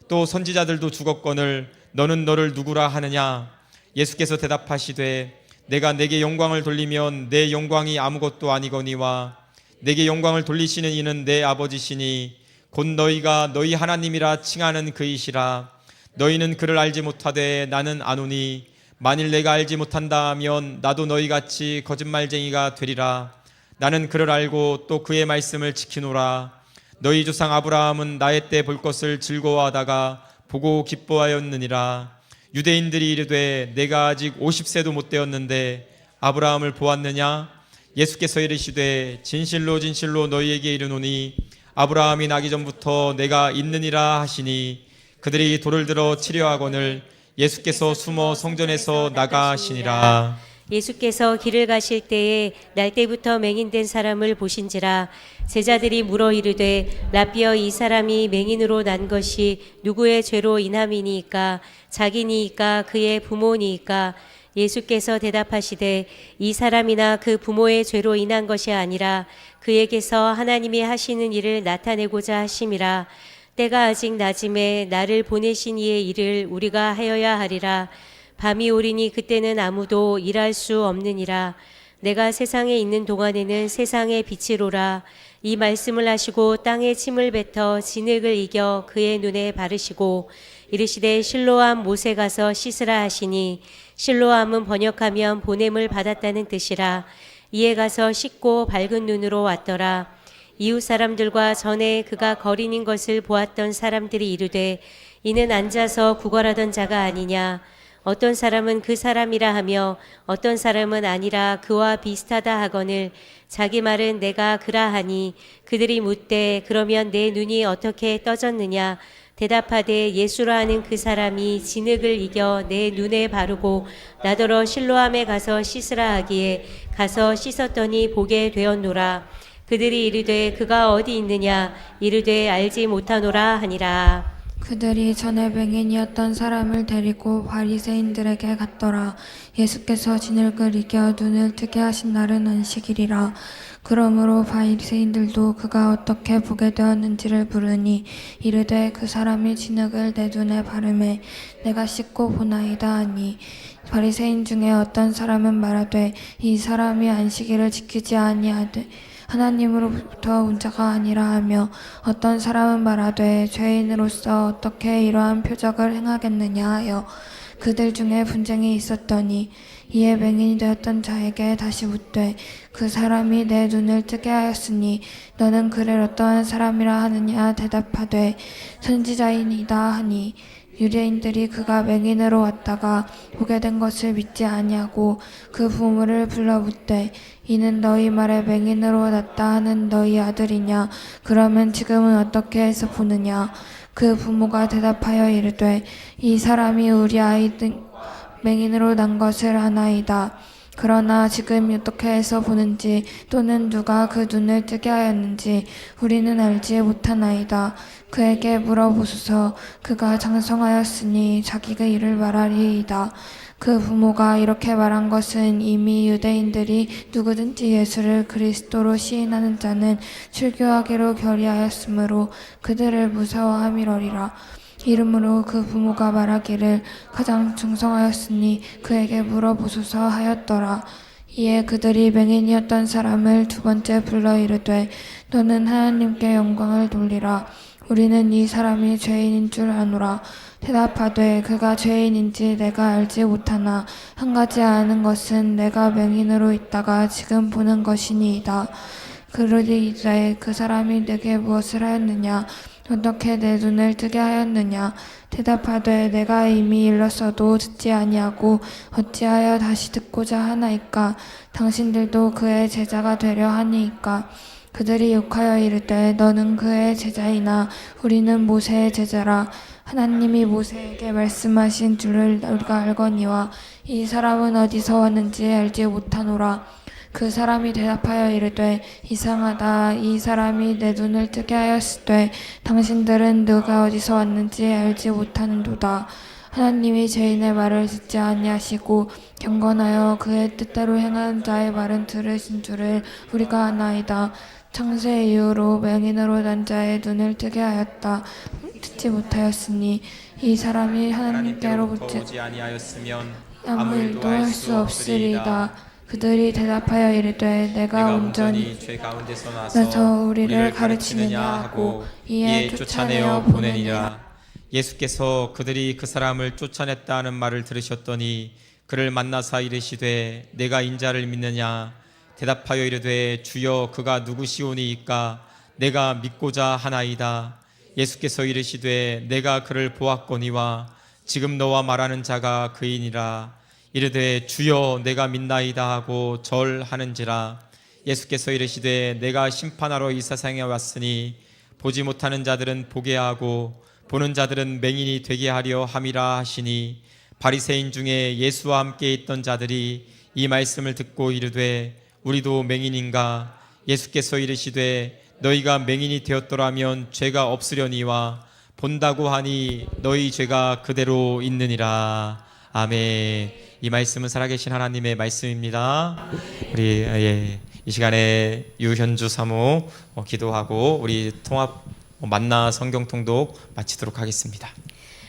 또 선지자들도 죽었거늘 너는 너를 누구라 하느냐? 예수께서 대답하시되 내가 내게 영광을 돌리면 내 영광이 아무것도 아니거니와 내게 영광을 돌리시는 이는 내 아버지시니 곧 너희가 너희 하나님이라 칭하는 그이시라. 너희는 그를 알지 못하되 나는 아노니 만일 내가 알지 못한다 하면 나도 너희같이 거짓말쟁이가 되리라. 나는 그를 알고 또 그의 말씀을 지키노라. 너희 조상 아브라함은 나의 때 볼 것을 즐거워하다가 보고 기뻐하였느니라. 유대인들이 이르되 내가 아직 50세도 못 되었는데 아브라함을 보았느냐? 예수께서 이르시되 진실로 진실로 너희에게 이르노니 아브라함이 나기 전부터 내가 있느니라 하시니 그들이 돌을 들어 치려 하거늘 예수께서 숨어 성전에서 나가시니라. 예수께서 길을 가실 때에 날 때부터 맹인된 사람을 보신지라. 제자들이 물어 이르되 라비여 이 사람이 맹인으로 난 것이 누구의 죄로 인함이니이까? 자기니이까 그의 부모니이까? 예수께서 대답하시되 이 사람이나 그 부모의 죄로 인한 것이 아니라 그에게서 하나님이 하시는 일을 나타내고자 하심이라. 때가 아직 낮음에 나를 보내신 이의 일을 우리가 하여야 하리라. 밤이 오리니 그때는 아무도 일할 수 없느니라. 내가 세상에 있는 동안에는 세상의 빛이로라. 이 말씀을 하시고 땅에 침을 뱉어 진흙을 이겨 그의 눈에 바르시고 이르시되 실로암 못에 가서 씻으라 하시니 실로암은 번역하면 보냄을 받았다는 뜻이라. 이에 가서 씻고 밝은 눈으로 왔더라. 이웃 사람들과 전에 그가 거린인 것을 보았던 사람들이 이르되 이는 앉아서 구걸하던 자가 아니냐. 어떤 사람은 그 사람이라 하며 어떤 사람은 아니라 그와 비슷하다 하거늘 자기 말은 내가 그라 하니 그들이 묻되 그러면 내 눈이 어떻게 떠졌느냐. 대답하되 예수라 하는 그 사람이 진흙을 이겨 내 눈에 바르고 나더러 실로암에 가서 씻으라 하기에 가서 씻었더니 보게 되었노라. 그들이 이르되 그가 어디 있느냐. 이르되 알지 못하노라 하니라. 그들이 전에 맹인이었던 사람을 데리고 바리새인들에게 갔더라. 예수께서 진흙을 이겨 눈을 뜨게 하신 날은 안식일이라. 그러므로 바리새인들도 그가 어떻게 보게 되었는지를 물으니 이르되 그 사람이 진흙을 내 눈에 바르매 내가 씻고 보나이다 하니 바리새인 중에 어떤 사람은 말하되 이 사람이 안식일을 지키지 아니하되 하나님으로부터 온 자가 아니라 하며 어떤 사람은 말하되 죄인으로서 어떻게 이러한 표적을 행하겠느냐 하여 그들 중에 분쟁이 있었더니 이에 맹인이 되었던 자에게 다시 묻되 그 사람이 내 눈을 뜨게 하였으니 너는 그를 어떠한 사람이라 하느냐. 대답하되 선지자이니이다 하니 유대인들이 그가 맹인으로 왔다가 보게 된 것을 믿지 아니하고 그 부모를 불러 묻되 이는 너희 말에 맹인으로 났다 하는 너희 아들이냐? 그러면 지금은 어떻게 해서 보느냐? 그 부모가 대답하여 이르되 이 사람이 우리 아이들 맹인으로 난 것을 아나이다. 그러나 지금 어떻게 해서 보는지 또는 누가 그 눈을 뜨게 하였는지 우리는 알지 못하나이다. 그에게 물어보소서. 그가 장성하였으니 자기가 이를 말하리이다. 그 부모가 이렇게 말한 것은 이미 유대인들이 누구든지 예수를 그리스도로 시인하는 자는 출교하기로 결의하였으므로 그들을 무서워함이러리라. 이러므로 그 부모가 말하기를 가장 충성하였으니 그에게 물어보소서 하였더라. 이에 그들이 맹인이었던 사람을 두 번째 불러 이르되 너는 하나님께 영광을 돌리라. 우리는 이 사람이 죄인인 줄 아노라. 대답하되 그가 죄인인지 내가 알지 못하나 한 가지 아는 것은 내가 맹인으로 있다가 지금 보는 것이니이다. 그러되 그 사람이 내게 무엇을 하였느냐? 어떻게 내 눈을 뜨게 하였느냐? 대답하되 내가 이미 일렀어도 듣지 아니하고 어찌하여 다시 듣고자 하나이까? 당신들도 그의 제자가 되려 하니이까? 그들이 욕하여 이르되 너는 그의 제자이나 우리는 모세의 제자라. 하나님이 모세에게 말씀하신 줄을 우리가 알거니와 이 사람은 어디서 왔는지 알지 못하노라. 그 사람이 대답하여 이르되 이상하다. 이 사람이 내 눈을 뜨게 하였으되 당신들은 누가 어디서 왔는지 알지 못하는도다. 하나님이 죄인의 말을 듣지 아니하시고 경건하여 그의 뜻대로 행하는 자의 말은 들으신 줄을 우리가 아나이다. 창세 이후로 맹인으로 난 자의 눈을 뜨게 하였다. 듣지 못하였으니 이 사람이 하나님께로부터 오지 아니하였으면 아무 일도 할 수 없으리이다. 그들이 대답하여 이르되 내가 온전히 죄 가운데서 나서 우리를 가르치느냐 하고 이에 쫓아내어 보내니라. 예수께서 그들이 그 사람을 쫓아냈다는 말을 들으셨더니 그를 만나사 이르시되 내가 인자를 믿느냐? 대답하여 이르되 주여 그가 누구시오니이까? 내가 믿고자 하나이다. 예수께서 이르시되 내가 그를 보았거니와 지금 너와 말하는 자가 그이니라. 이르되 주여 내가 믿나이다 하고 절하는지라. 예수께서 이르시되 내가 심판하러 이 세상에 왔으니 보지 못하는 자들은 보게 하고 보는 자들은 맹인이 되게 하려 함이라 하시니 바리새인 중에 예수와 함께 있던 자들이 이 말씀을 듣고 이르되 우리도 맹인인가? 예수께서 이르시되 너희가 맹인이 되었더라면 죄가 없으려니와 본다고 하니 너희 죄가 그대로 있느니라. 아멘. 이 말씀은 살아계신 하나님의 말씀입니다. 우리 이 시간에 유현주 사모 기도하고 우리 통합 만나 성경 통독 마치도록 하겠습니다.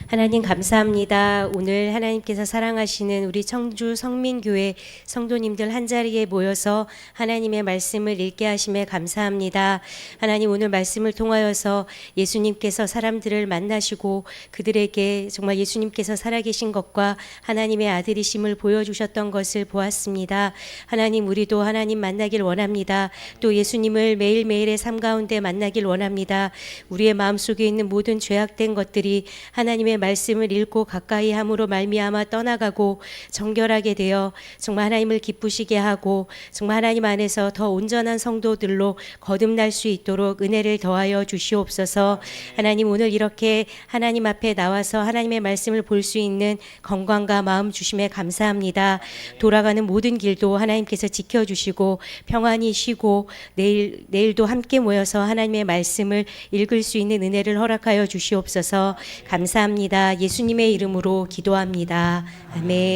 하나님 감사합니다. 오늘 하나님께서 사랑하시는 우리 청주 성민교회 성도님들 한자리에 모여서 하나님의 말씀을 읽게 하심에 감사합니다. 하나님 오늘 말씀을 통하여서 예수님께서 사람들을 만나시고 그들에게 정말 예수님께서 살아계신 것과 하나님의 아들이심을 보여주셨던 것을 보았습니다. 하나님 우리도 하나님 만나길 원합니다. 또 예수님을 매일매일의 삶 가운데 만나길 원합니다. 우리의 마음속에 있는 모든 죄악된 것들이 하나님의 말씀을 읽고 가까이 함으로 말미암아 떠나가고 정결하게 되어 정말 하나님을 기쁘시게 하고 정말 하나님 안에서 더 온전한 성도들로 거듭날 수 있도록 은혜를 더하여 주시옵소서. 하나님 오늘 이렇게 하나님 앞에 나와서 하나님의 말씀을 볼 수 있는 건강과 마음 주심에 감사합니다. 돌아가는 모든 길도 하나님께서 지켜주시고 평안히 쉬고 내일도 함께 모여서 하나님의 말씀을 읽을 수 있는 은혜를 허락하여 주시옵소서. 감사합니다. 예수님의 이름으로 기도합니다. 아멘.